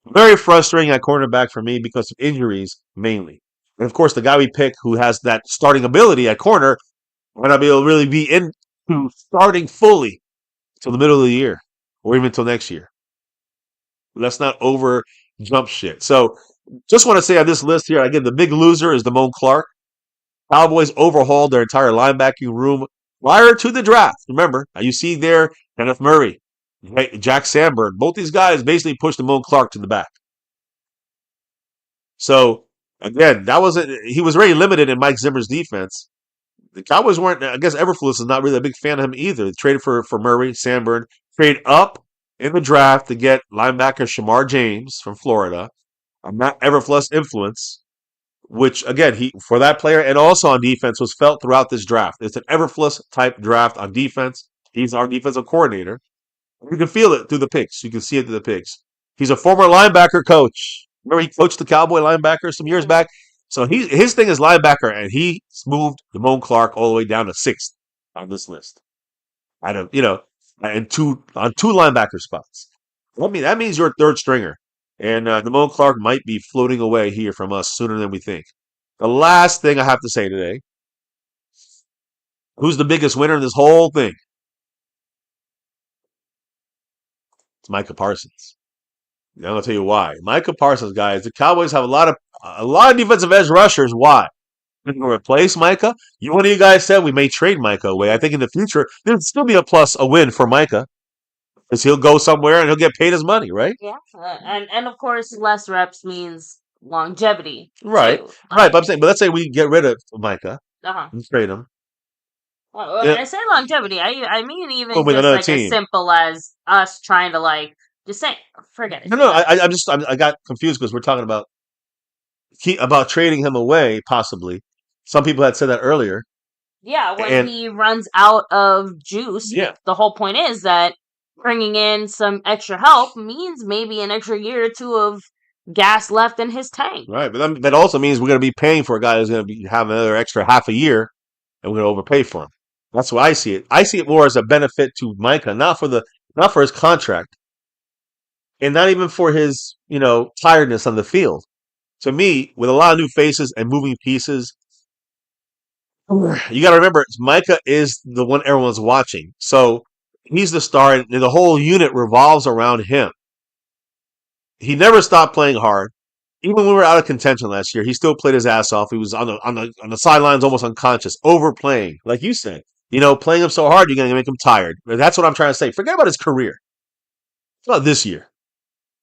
very frustrating at cornerback for me because of injuries mainly. And of course, the guy we pick who has that starting ability at corner might not be able to really be into starting fully till the middle of the year or even till next year. Let's not over jump shit. So, just want to say on this list here, again, the big loser is Damone Clark. Cowboys overhauled their entire linebacking room prior to the draft. Remember, you see there Kenneth Murray, Jack Sandberg. Both these guys basically pushed Damone Clark to the back. So again, he was very limited in Mike Zimmer's defense. The Cowboys weren't. I guess Everfluss is not really a big fan of him either. They traded for Murray, Sandberg, trade up in the draft to get linebacker Shamar James from Florida. I'm not Everfluss influence, which again, he for that player and also on defense was felt throughout this draft. It's an Everfluss type draft on defense. He's our defensive coordinator. You can feel it through the picks. You can see it through the picks. He's a former linebacker coach. Remember, he coached the Cowboy linebackers some years back. So his thing is linebacker, and he moved Damone Clark all the way down to sixth on this list. Out of and on two linebacker spots. That means you're a third stringer. And Damone Clark might be floating away here from us sooner than we think. The last thing I have to say today, who's the biggest winner in this whole thing? It's Micah Parsons. I'm going to tell you why. Micah Parsons, guys, the Cowboys have a lot of defensive edge rushers. Why? We're going to replace Micah. One of you guys said we may trade Micah away. I think in the future, there'll still be a win for Micah. Because he'll go somewhere and he'll get paid his money, right? Yeah, and of course, less reps means longevity. Right, too. right. But let's say we get rid of Micah Uh-huh. and trade him. Well, when I say longevity, I mean even with just another like team. as simple as us trying to just say forget it. No, I got confused because we're talking about trading him away, possibly. Some people had said that earlier. Yeah, when he runs out of juice. Yeah. The whole point is that bringing in some extra help means maybe an extra year or two of gas left in his tank. Right, but that also means we're going to be paying for a guy who's going to have another extra half a year, and we're going to overpay for him. That's why I see it. I see it more as a benefit to Micah, not for his contract, and not even for his tiredness on the field. To me, with a lot of new faces and moving pieces, you got to remember Micah is the one everyone's watching. So he's the star, and the whole unit revolves around him. He never stopped playing hard. Even when we were out of contention last year, he still played his ass off. He was on the sidelines, almost unconscious, overplaying, like you said. Playing him so hard, you're going to make him tired. That's what I'm trying to say. Forget about his career. It's about this year.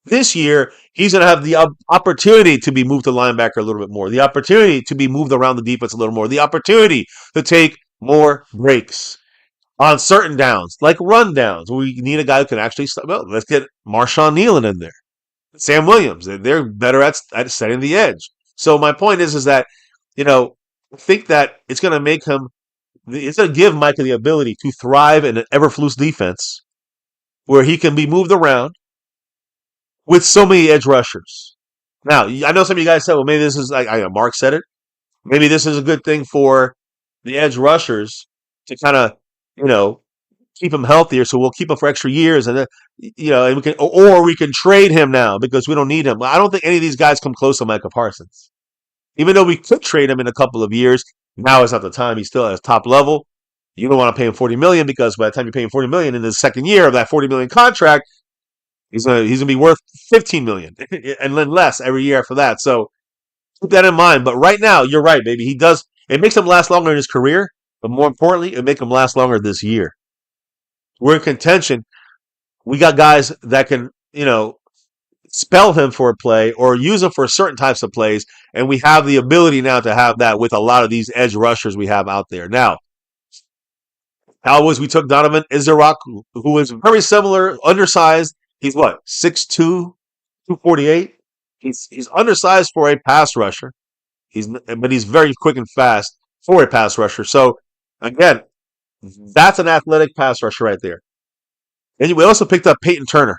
This year, he's going to have the opportunity to be moved to linebacker a little bit more, the opportunity to be moved around the defense a little more, the opportunity to take more breaks on certain downs, like run downs. We need a guy who can actually stop. Well, let's get Marshawn Nealon in there. Sam Williams, they're better at setting the edge. So my point is that, I think that it's going to make him, it's going to give Micah the ability to thrive in an Everfluss defense where he can be moved around with so many edge rushers. Now, I know some of you guys said, well, maybe this is, like Mark said it, maybe this is a good thing for the edge rushers to kind of, keep him healthier, so we'll keep him for extra years, and and we can trade him now because we don't need him. I don't think any of these guys come close to Micah Parsons. Even though we could trade him in a couple of years, now is not the time. He's still at his top level. You don't want to pay him $40 million because by the time you pay him $40 million in the second year of that $40 million contract, he's gonna be worth $15 million and then less every year after that. So keep that in mind. But right now, you're right, baby. He does. It makes him last longer in his career, but more importantly, it makes him last longer this year. We're in contention. We got guys that can, spell him for a play or use him for certain types of plays, and we have the ability now to have that with a lot of these edge rushers we have out there. Now, Cowboys, we took Donovan Izarok, who is very similar, undersized. He's what, 6'2", 248? He's undersized for a pass rusher. But he's very quick and fast for a pass rusher. So again, that's an athletic pass rusher right there. And we also picked up Peyton Turner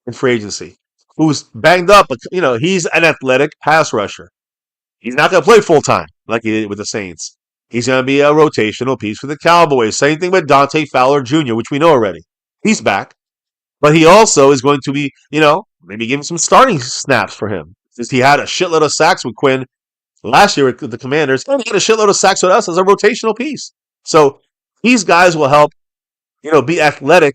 in free agency, who's banged up, but he's an athletic pass rusher. He's not going to play full time like he did with the Saints. He's going to be a rotational piece for the Cowboys. Same thing with Dante Fowler Jr., which we know already. He's back. But he also is going to be, maybe giving some starting snaps for him. Since he had a shitload of sacks with Quinn last year with the Commanders, and he had a shitload of sacks with us as a rotational piece. So these guys will help, be athletic.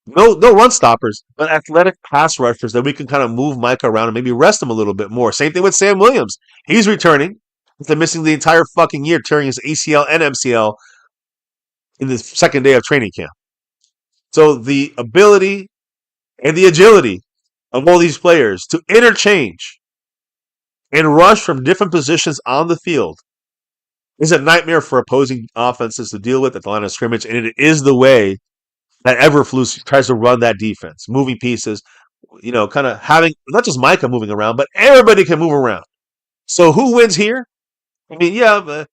No run stoppers, but athletic pass rushers that we can kind of move Micah around and maybe rest him a little bit more. Same thing with Sam Williams. He's returning after missing the entire fucking year, tearing his ACL and MCL in the second day of training camp. So the ability and the agility of all these players to interchange and rush from different positions on the field is a nightmare for opposing offenses to deal with at the line of scrimmage, and it is the way that Eberflus tries to run that defense, moving pieces, kind of having not just Micah moving around, but everybody can move around. So who wins here? I mean, the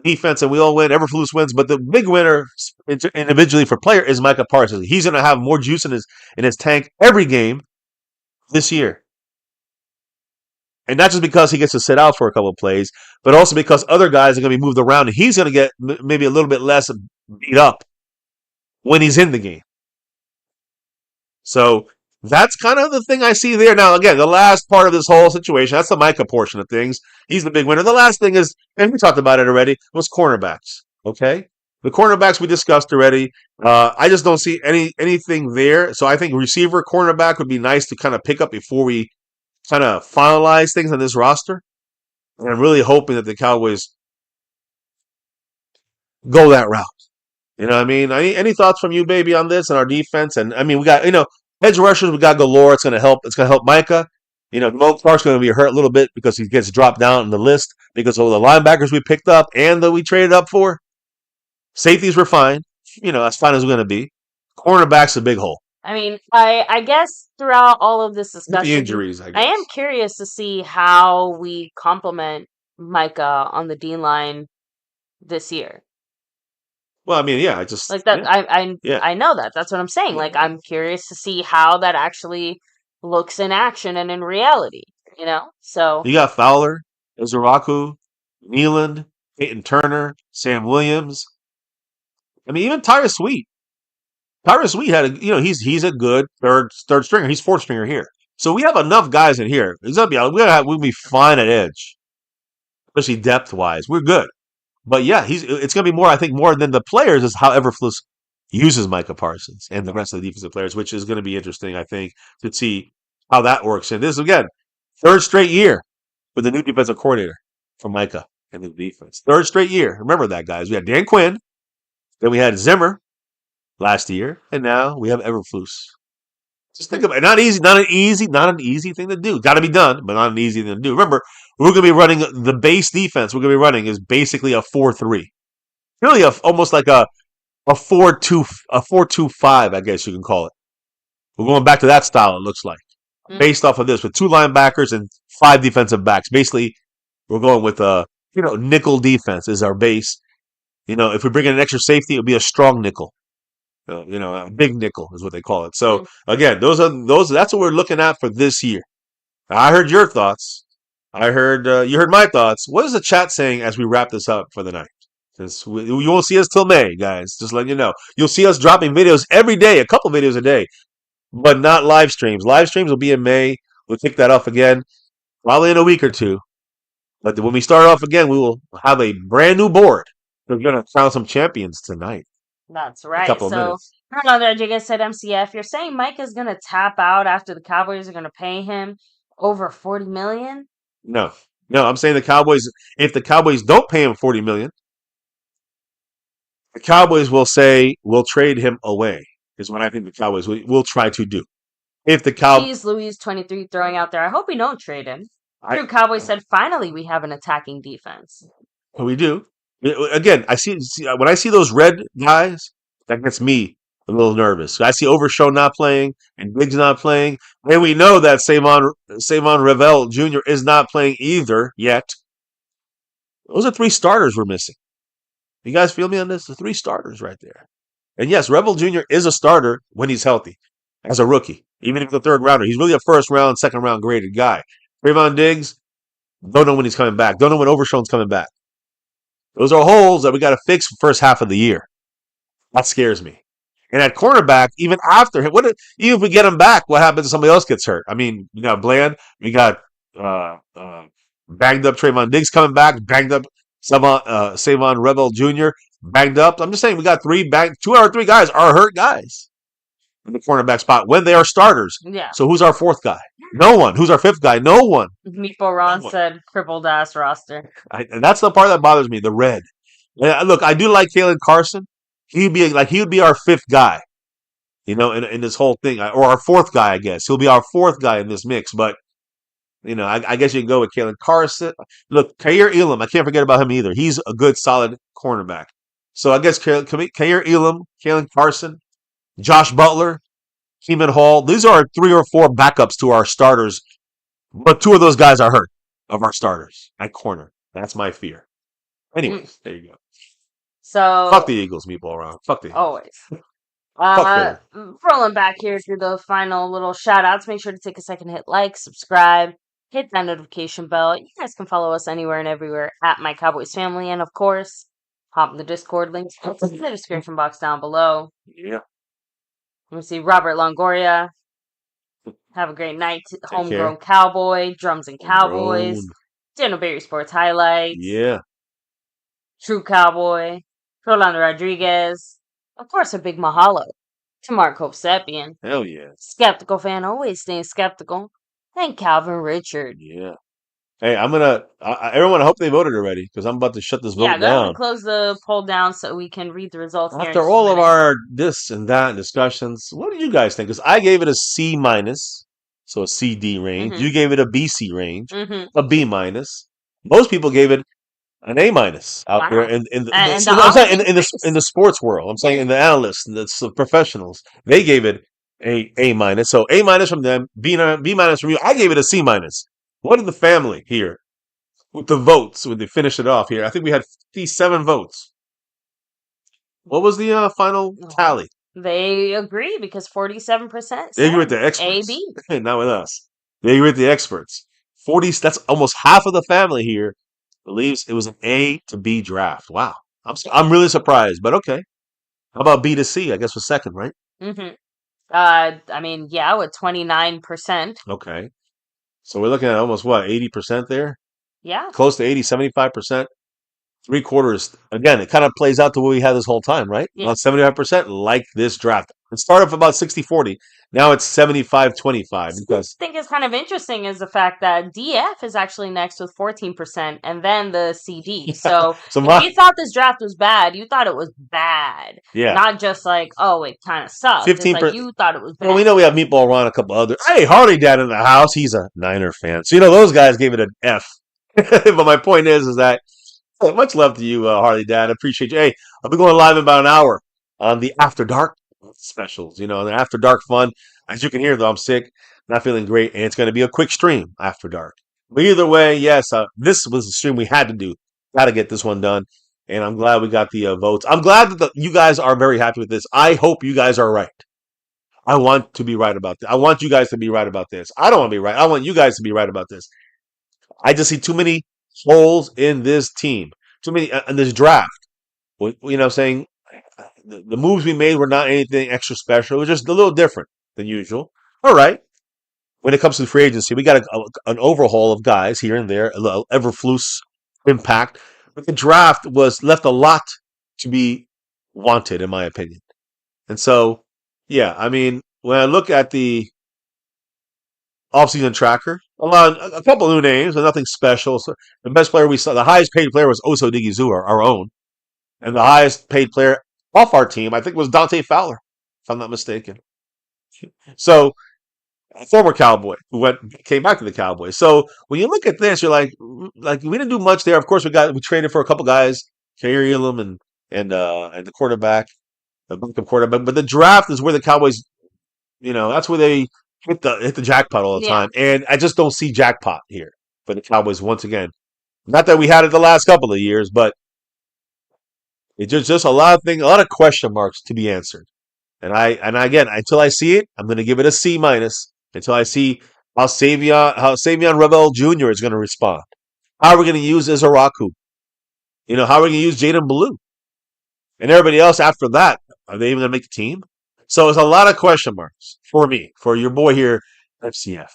defense, and we all win. Eberflus wins, but the big winner individually for player is Micah Parsons. He's going to have more juice in his tank every game this year. And not just because he gets to sit out for a couple of plays, but also because other guys are going to be moved around, and he's going to get maybe a little bit less beat up when he's in the game. So that's kind of the thing I see there. Now, again, the last part of this whole situation, that's the Micah portion of things. He's the big winner. The last thing is, and we talked about it already, was cornerbacks. Okay? The cornerbacks we discussed already. I just don't see anything there. So I think receiver, cornerback would be nice to kind of pick up before we kind of finalize things on this roster. And I'm really hoping that the Cowboys go that route. You know what I mean? Any thoughts from you, baby, on this and our defense? And I mean, we got, edge rushers, we got galore. It's going to help. It's going to help Micah. Mo Clark's going to be hurt a little bit because he gets dropped down in the list because of the linebackers we picked up and that we traded up for. Safeties were fine. As fine as we're going to be. Cornerback's a big hole. I mean, I guess throughout all of this discussion, the injuries, I guess. I am curious to see how we complement Micah on the D line this year. Well, I mean, I just like that. I know that. That's what I'm saying. Like, I'm curious to see how that actually looks in action and in reality. So you got Fowler, Izaraku, Nealand, Peyton Turner, Sam Williams. I mean, even Tyrus Sweet. Tyrus Sweet had he's a good third stringer. He's fourth stringer here. So we have enough guys in here. We'll be fine at edge, especially depth wise. We're good. But it's going to be more, I think, more than the players is how Eberflus uses Micah Parsons and the rest of the defensive players, which is going to be interesting, I think, to see how that works. And this, again, third straight year with the new defensive coordinator for Micah and the defense. Third straight year. Remember that, guys. We had Dan Quinn, then we had Zimmer last year, and now we have Eberflus. Just think about it. Not an easy thing to do. Got to be done, but not an easy thing to do. Remember, we're going to be running the base defense. We're going to be running is basically a 4-3, really almost like a 4-2-5. I guess you can call it. We're going back to that style. It looks like based off of this with 2 linebackers and 5 defensive backs. Basically, we're going with a nickel defense is our base. If we bring in an extra safety, it'll be a strong nickel. A big nickel is what they call it. So again, that's what we're looking at for this year. I heard your thoughts. I heard you heard my thoughts. What is the chat saying as we wrap this up for the night? Because you won't see us till May, guys. Just letting you know. You'll see us dropping videos every day, a couple videos a day, but not live streams. Live streams will be in May. We'll kick that off again, probably in a week or two. But when we start off again, we will have a brand new board. We're going to crown some champions tonight. That's In a right. couple of So, minutes. I don't know, Rodriguez said MCF. You're saying Mike is going to tap out after the Cowboys are going to pay him over 40 million? No, no, I'm saying the Cowboys. If the Cowboys don't pay him 40 million, the Cowboys will say we'll trade him away. Is what I think the Cowboys will try to do. If the Cheese Louise 23 throwing out there. I hope we don't trade him. True Cowboys said finally we have an attacking defense. We do. Again, I see when I see those red guys, that gets me a little nervous. I see Overshow not playing and Biggs not playing, and we know that Savon Ravel Jr. is not playing either yet. Those are 3 starters we're missing. You guys feel me on this? The 3 starters right there. And yes, Rebel Jr. is a starter when he's healthy, as a rookie. Even if the 3rd rounder, he's really a 1st round, 2nd round graded guy. Trayvon Diggs, don't know when he's coming back. Don't know when Overshown's coming back. Those are holes that we got to fix for first half of the year. That scares me. And at cornerback, even after him, even if we get him back, what happens if somebody else gets hurt? I mean, we got Bland, we got banged up Trayvon Diggs coming back, banged up Savon Rebel Jr. banged up. I'm just saying we got 2 out of 3 guys are hurt guys in the cornerback spot when they are starters. Yeah. So who's our 4th guy? No one. Who's our 5th guy? No one. Meatball Ron said crippled ass roster. And that's the part that bothers me. The red. Look, I do like Kalen Carson. He would be our 5th guy, in this whole thing, or our 4th guy, I guess. He'll be our 4th guy in this mix. But I guess you can go with Kalen Carson. Look, Kair Elam, I can't forget about him either. He's a good, solid cornerback. So I guess Kair Elam, Kalen Carson, Josh Butler, Keeman Hall. These are 3 or 4 backups to our starters, but 2 of those guys are hurt of our starters at corner. That's my fear. Anyways, there you go. So fuck the Eagles, Meatball Ron. Fuck the Eagles. Always. Rolling back here through the final little shout outs. Make sure to take a second to hit like, subscribe, hit that notification bell. You guys can follow us anywhere and everywhere at MyCowboysFamily. And of course, hop in the Discord links in the description box down below. Yeah. Let me see Robert Longoria. Have a great night. Homegrown Cowboy, Drums and Cowboys, Daniel Berry Sports Highlights. Yeah. True Cowboy, Rolando Rodriguez. Of course, a big mahalo to Marco Sepian. Hell yeah. Skeptical fan, always staying skeptical. And Calvin Richard. Yeah. Hey, everyone, I hope they voted already because I'm about to shut this vote down. Yeah, go ahead and close the poll down so we can read the results. After all of our this and that discussions, what did you guys think? Because I gave it a C minus, so a CD range. Mm-hmm. You gave it a BC range, a B minus. Most people gave it an A minus out there in the sports world. I'm saying in the analysts and the professionals, they gave it a minus. So A minus from them, B minus from you. I gave it a C minus. What did the family here with the votes when they finish it off here? I think we had 57 votes. What was the final tally? They agree because 47%. They agree with the experts. A-B. Not with us. They agree with the experts. 40. That's almost half of the family here believes it was an A to B draft. Wow. I'm really surprised, but okay. How about B to C? I guess was second, right? Mm-hmm. With 29%. Okay. So we're looking at almost 80% there? Yeah. Close to 80, 75%. 3/4. Again, it kind of plays out to what we had this whole time, right? Yeah. About 75% like this draft. It started off about 60-40. Now it's 75-25. Because I think it's kind of interesting is the fact that DF is actually next with 14% and then the CD. So, if you thought this draft was bad, you thought it was bad. Yeah. Not just like, oh, it kind of sucks. 15%. Like you thought it was bad. Well, we know we have Meatball Ron, a couple other. Hey, Harley Dad in the house. He's a Niner fan. So, those guys gave it an F. But my point is that much love to you, Harley Dad. I appreciate you. Hey, I'll be going live in about an hour on the After Dark specials. The After Dark fun. As you can hear, though, I'm sick, not feeling great, and it's going to be a quick stream after dark. But either way, yes, this was the stream we had to do. Got to get this one done, and I'm glad we got the votes. I'm glad that you guys are very happy with this. I hope you guys are right. I want to be right about this. I want you guys to be right about this. I don't want to be right. I want you guys to be right about this. I just see too many holes in this team, too many in this draft. Saying the moves we made were not anything extra special. It was just a little different than usual. All right. when it comes to free agency, we got an overhaul of guys here and there, a little Everflus impact, but the draft was left a lot to be wanted, in my opinion. And so, yeah, I mean, when I look at the offseason tracker, a couple new names, but nothing special. So the best player we saw, the highest paid player was Oso Digizu, our own, and the highest paid player off our team, I think, was Dante Fowler, if I'm not mistaken. So a former Cowboy who came back to the Cowboys. So when you look at this, you're like we didn't do much there. Of course, we traded for a couple guys, Kerry Elam and the quarterback, the backup quarterback. But the draft is where the Cowboys, that's where they hit the jackpot all the Yeah. time. And I just don't see jackpot here for the Cowboys once again. Not that we had it the last couple of years, but it's just a lot of things, a lot of question marks to be answered. And again, until I see it, I'm going to give it a C minus until I see how Savion Revel Jr. is going to respond. How are we going to use Izaraku? How are we going to use Jaden Blue? And everybody else after that, are they even going to make the team? So it's a lot of question marks for me, for your boy here, FCF.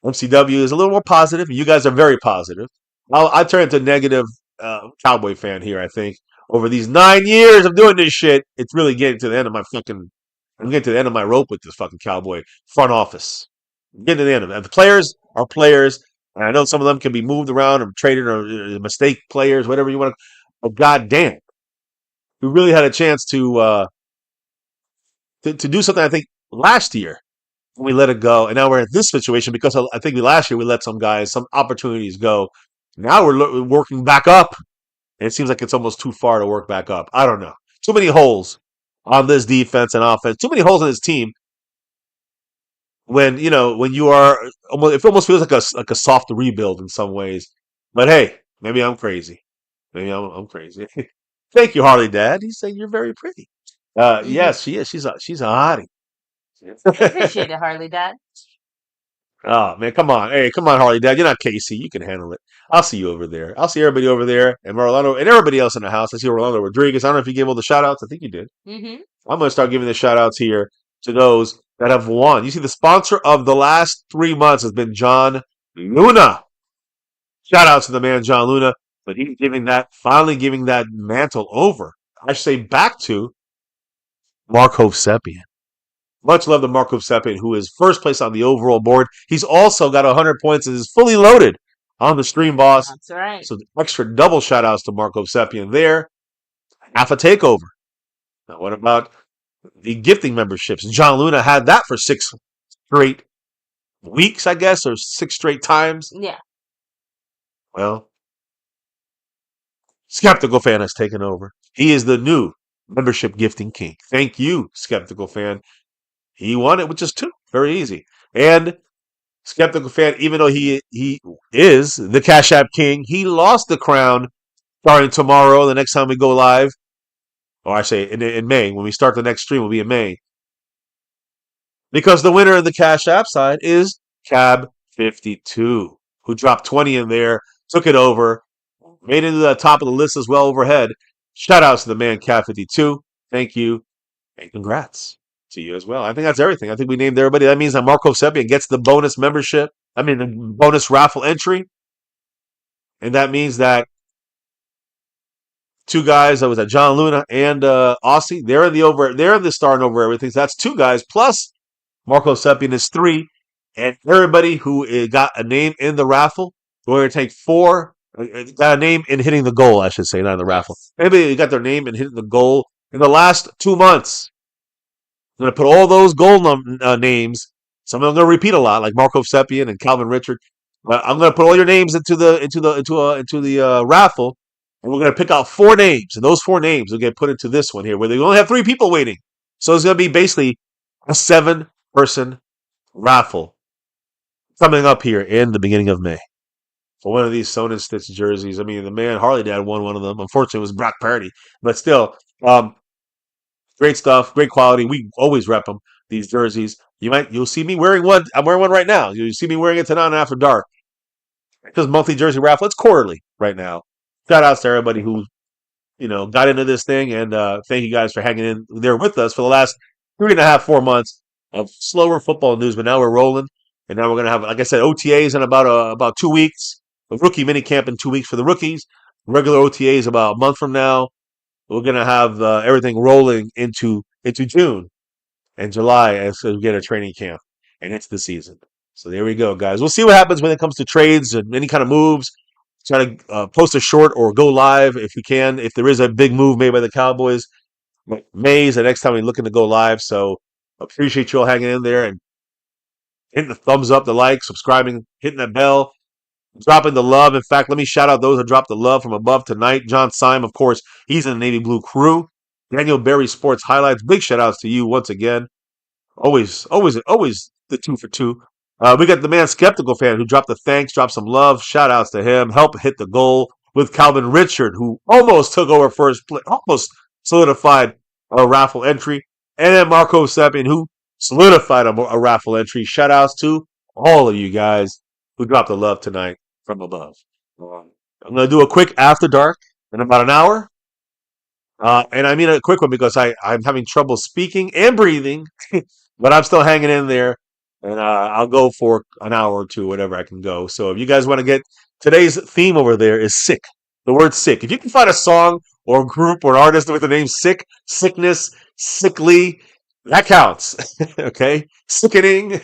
MCW is a little more positive. You guys are very positive. I turn into negative Cowboy fan here, I think. Over these 9 years of doing this shit, it's really getting to the end of I'm getting to the end of my rope with this fucking Cowboy front office. I'm getting to the end of it. And the players are players, and I know some of them can be moved around or traded or mistake players, whatever you want to. But goddamn, we really had a chance to do something. I think last year we let it go, and now we're in this situation because I think last year we let some opportunities go. Now we're working back up, and it seems like it's almost too far to work back up. I don't know. Too many holes on this defense and offense. Too many holes in this team. When you are almost, it almost feels like a soft rebuild in some ways. But hey, maybe I'm crazy. Maybe I'm crazy. Thank you, Harley Dad. He's saying you're very pretty. Yes, she is. She's a hottie. Appreciate it, Harley Dad. Oh man, come on. Hey, come on, Harley Dad. You're not Casey. You can handle it. I'll see you over there. I'll see everybody over there and Orlando and everybody else in the house. I see Orlando Rodriguez. I don't know if you gave all the shout outs. I think you did. Mm-hmm. I'm going to start giving the shout outs here to those that have won. You see, the sponsor of the last 3 months has been John Luna. Shout out to the man, John Luna. But he's finally giving that mantle over. I should say back to Marco Sepien. Much love to Marco Sepien, who is first place on the overall board. He's also got 100 points and is fully loaded on the Stream Boss. That's right. So extra double shout outs to Marco Sepien there. Half a takeover. Now, what about the gifting memberships? John Luna had that for 6 straight weeks, I guess, or 6 straight times. Yeah. Well, Skeptical Fan has taken over. He is the new membership gifting king. Thank you, Skeptical Fan. He won it with just 2. Very easy. And Skeptical Fan, even though he is the Cash App king, he lost the crown starting tomorrow, the next time we go live. Or I say in May. When we start the next stream, will be in May. Because the winner of the Cash App side is Cab52, who dropped 20 in there, took it over, made it to the top of the list as well overhead. Shout outs to the man, Cab52. Thank you. And congrats to you as well. I think that's everything. I think we named everybody. That means that Marco Sepien gets the bonus membership. The bonus raffle entry. And that means that 2 guys, that was at John Luna and Aussie, they're in the starting over everything. So that's 2 guys plus Marco Sepien is 3. And everybody who got a name in the raffle, we're going to take 4. Got a name in hitting the goal, I should say, not in the raffle. Anybody got their name in hitting the goal in the last 2 months. I'm going to put all those goal names. Some of them are going to repeat a lot, like Marco Sepien and Calvin Richard. But I'm going to put all your names into the raffle, and we're going to pick out 4 names, and those 4 names will get put into this one here, where they only have 3 people waiting. So it's going to be basically a 7-person raffle coming up here in the beginning of May for one of these Son and Stitch jerseys. The man Harley Dad won one of them. Unfortunately, it was Brock Purdy, but still, great stuff, great quality. We always rep them, these jerseys. You'll see me wearing one. I'm wearing one right now. You'll see me wearing it tonight after dark. Because monthly jersey raffle, it's quarterly right now. Shout outs to everybody who got into this thing, and thank you guys for hanging in there with us for the last 3.5, 4 months of slower football news. But now we're rolling, And now we're going to have, like I said, OTAs in about 2 weeks. A rookie mini camp in 2 weeks for the rookies. Regular OTAs about a month from now. We're going to have everything rolling into June and July as we get a training camp. And it's the season. So there we go, guys. We'll see what happens when it comes to trades and any kind of moves. Try to post a short or go live if we can. If there is a big move made by the Cowboys, May is the next time we're looking to go live. So appreciate you all hanging in there and hitting the thumbs up, the like, subscribing, hitting that bell, dropping the love. In fact, let me shout out those who dropped the love from above tonight. John Syme, of course, he's in the Navy Blue crew. Daniel Berry Sports Highlights. Big shout outs to you once again. Always the 2 for 2. We got the Man Skeptical fan who dropped the thanks, dropped some love. Shout outs to him. Help hit the goal with Calvin Richard, who almost took over first place, almost solidified a raffle entry. And then Marco Seppian, who solidified a raffle entry. Shout outs to all of you guys who dropped the love tonight from above. I'm going to do a quick after dark in about an hour. And I mean a quick one because I'm having trouble speaking and breathing, but I'm still hanging in there. And I'll go for an hour or two, whatever I can go. So if you guys want to get today's theme over there is sick. The word sick. If you can find a song or a group or an artist with the name sick, sickness, sickly, that counts. Okay? Sickening.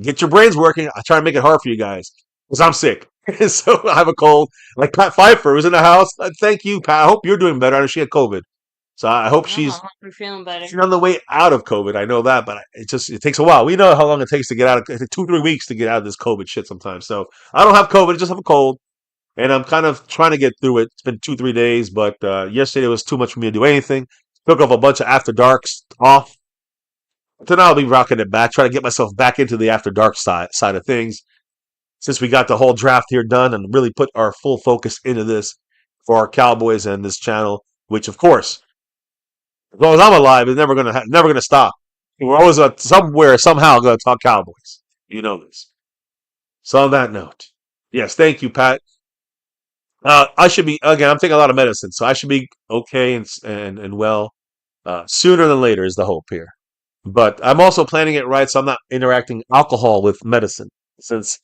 Get your brains working. I try to make it hard for you guys because I'm sick. So I have a cold. Like Pat Pfeiffer was in the house. Thank you, Pat. I hope you're doing better. I know she had COVID. So I hope she's feeling better. She's on the way out of COVID. I know that, but it takes a while. We know how long it takes to get out of it. 2-3 weeks to get out of this COVID shit sometimes. So I don't have COVID. I just have a cold. And I'm kind of trying to get through it. It's been 2-3 days, but yesterday was too much for me to do anything. Took off a bunch of after darks off. Then I'll be rocking it back, trying to get myself back into the after dark side of things. Since we got the whole draft here done and really put our full focus into this for our Cowboys and this channel, which of course, as long as I'm alive, it's never gonna stop. We're always somewhere, somehow gonna talk Cowboys. You know this. So on that note, yes, thank you, Pat. I should be again. I'm taking a lot of medicine, so I should be okay and well sooner than later is the hope here. But I'm also planning it right, so I'm not interacting alcohol with medicine. Since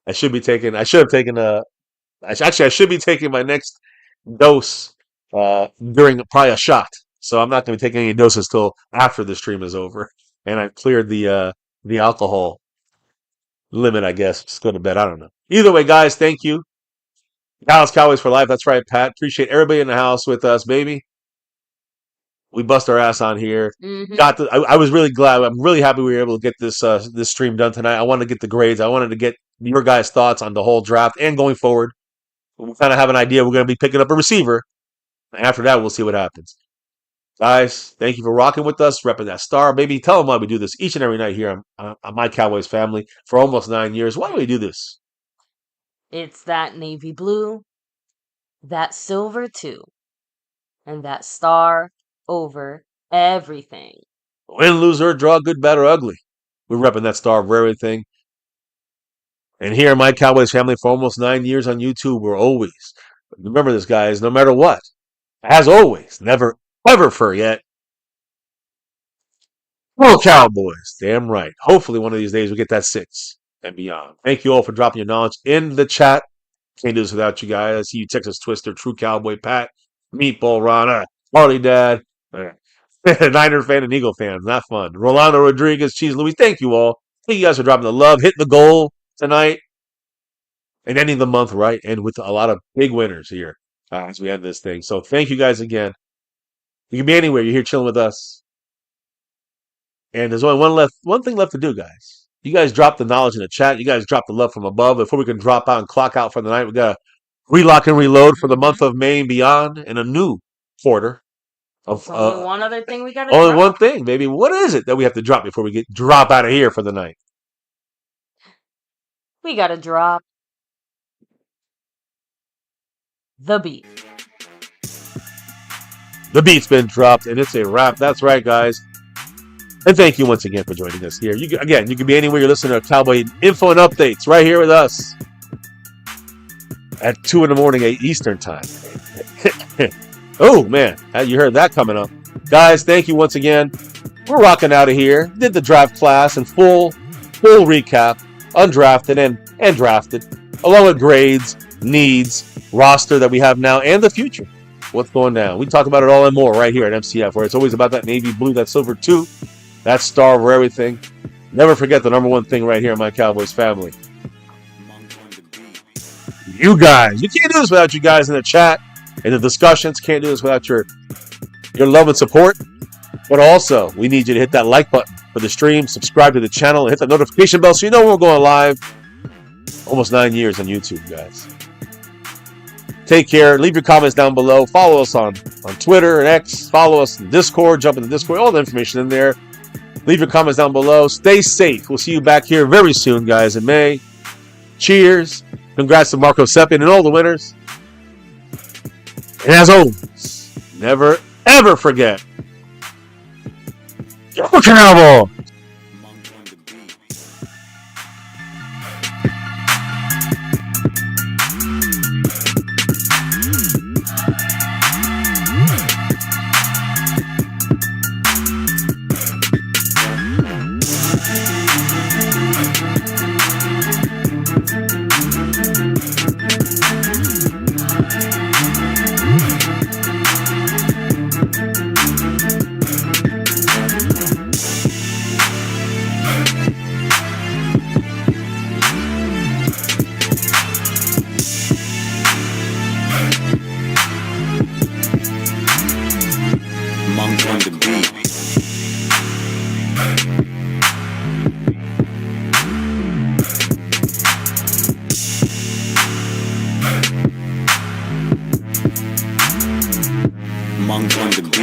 I should be taking, I should have taken I should be taking my next dose during probably a shot. So I'm not going to be taking any doses till after the stream is over, and I've cleared the alcohol limit. I guess just go to bed. I don't know. Either way, guys, thank you. Dallas Cowboys for life. That's right, Pat. Appreciate everybody in the house with us, baby. We bust our ass on here. Mm-hmm. I was really glad. I'm really happy we were able to get this stream done tonight. I wanted to get the grades. I wanted to get your guys' thoughts on the whole draft and going forward. We kind of have an idea. We're going to be picking up a receiver. After that, we'll see what happens. Guys, thank you for rocking with us, repping that star. Baby, tell them why we do this each and every night here on My Cowboys Family for almost 9 years. Why do we do this? It's that navy blue, that silver too, and that star over everything. Win, lose, or draw, good, bad, or ugly. We're repping that star over everything. And here in My Cowboys Family for almost 9 years on YouTube, we're always, remember this, guys, no matter what, as always, never, ever forget, go Cowboys. Damn right. Hopefully one of these days we'll get that 6 and beyond. Thank you all for dropping your knowledge in the chat. Can't do this without you guys. I see you, Texas Twister, True Cowboy Pat, Meatball Rana, Harley Dad, Niner fan and Eagle fans. Not fun. Rolando Rodriguez, Cheese Louis. Thank you all. Thank you guys for dropping the love, hitting the goal tonight, and ending the month right, and with a lot of big winners here as we end this thing. So thank you guys again. You can be anywhere. You're here chilling with us. And there's only one thing left to do, guys. You guys drop the knowledge in the chat. You guys drop the love from above. Before we can drop out and clock out for the night, we got to relock and reload for the month of May and beyond in a new quarter. Only one other thing we got to Only drop. one thing, baby. What is it that we have to drop before we drop out of here for the night? We got to drop the beat. The beat's been dropped, and it's a wrap. That's right, guys. And thank you once again for joining us here. You can be anywhere you're listening to Cowboy info and updates right here with us at 2 in the morning Eastern time. Oh, man. You heard that coming up. Guys, thank you once again. We're rocking out of here. Did the draft class in full full recap, undrafted and drafted, along with grades, needs, roster that we have now, and the future. What's going down? We talk about it all and more right here at MCF, where it's always about that navy blue, that silver too, that star over everything. Never forget the number one thing right here in my Cowboys family. You guys. You can't do this without you guys in the chat, in the discussions. Can't do this without your love and support. But also, we need you to hit that like button for the stream, subscribe to the channel, and hit the notification bell so you know when we're going live. Almost 9 years on YouTube, guys. Take care. Leave your comments down below. Follow us on Twitter and X. Follow us in Discord. Jump into Discord. All the information in there. Leave your comments down below. Stay safe. We'll see you back here very soon, guys, in May. Cheers. Congrats to Marco Seppian and all the winners. And as always, never, ever forget, Go Cowboys! Monk on the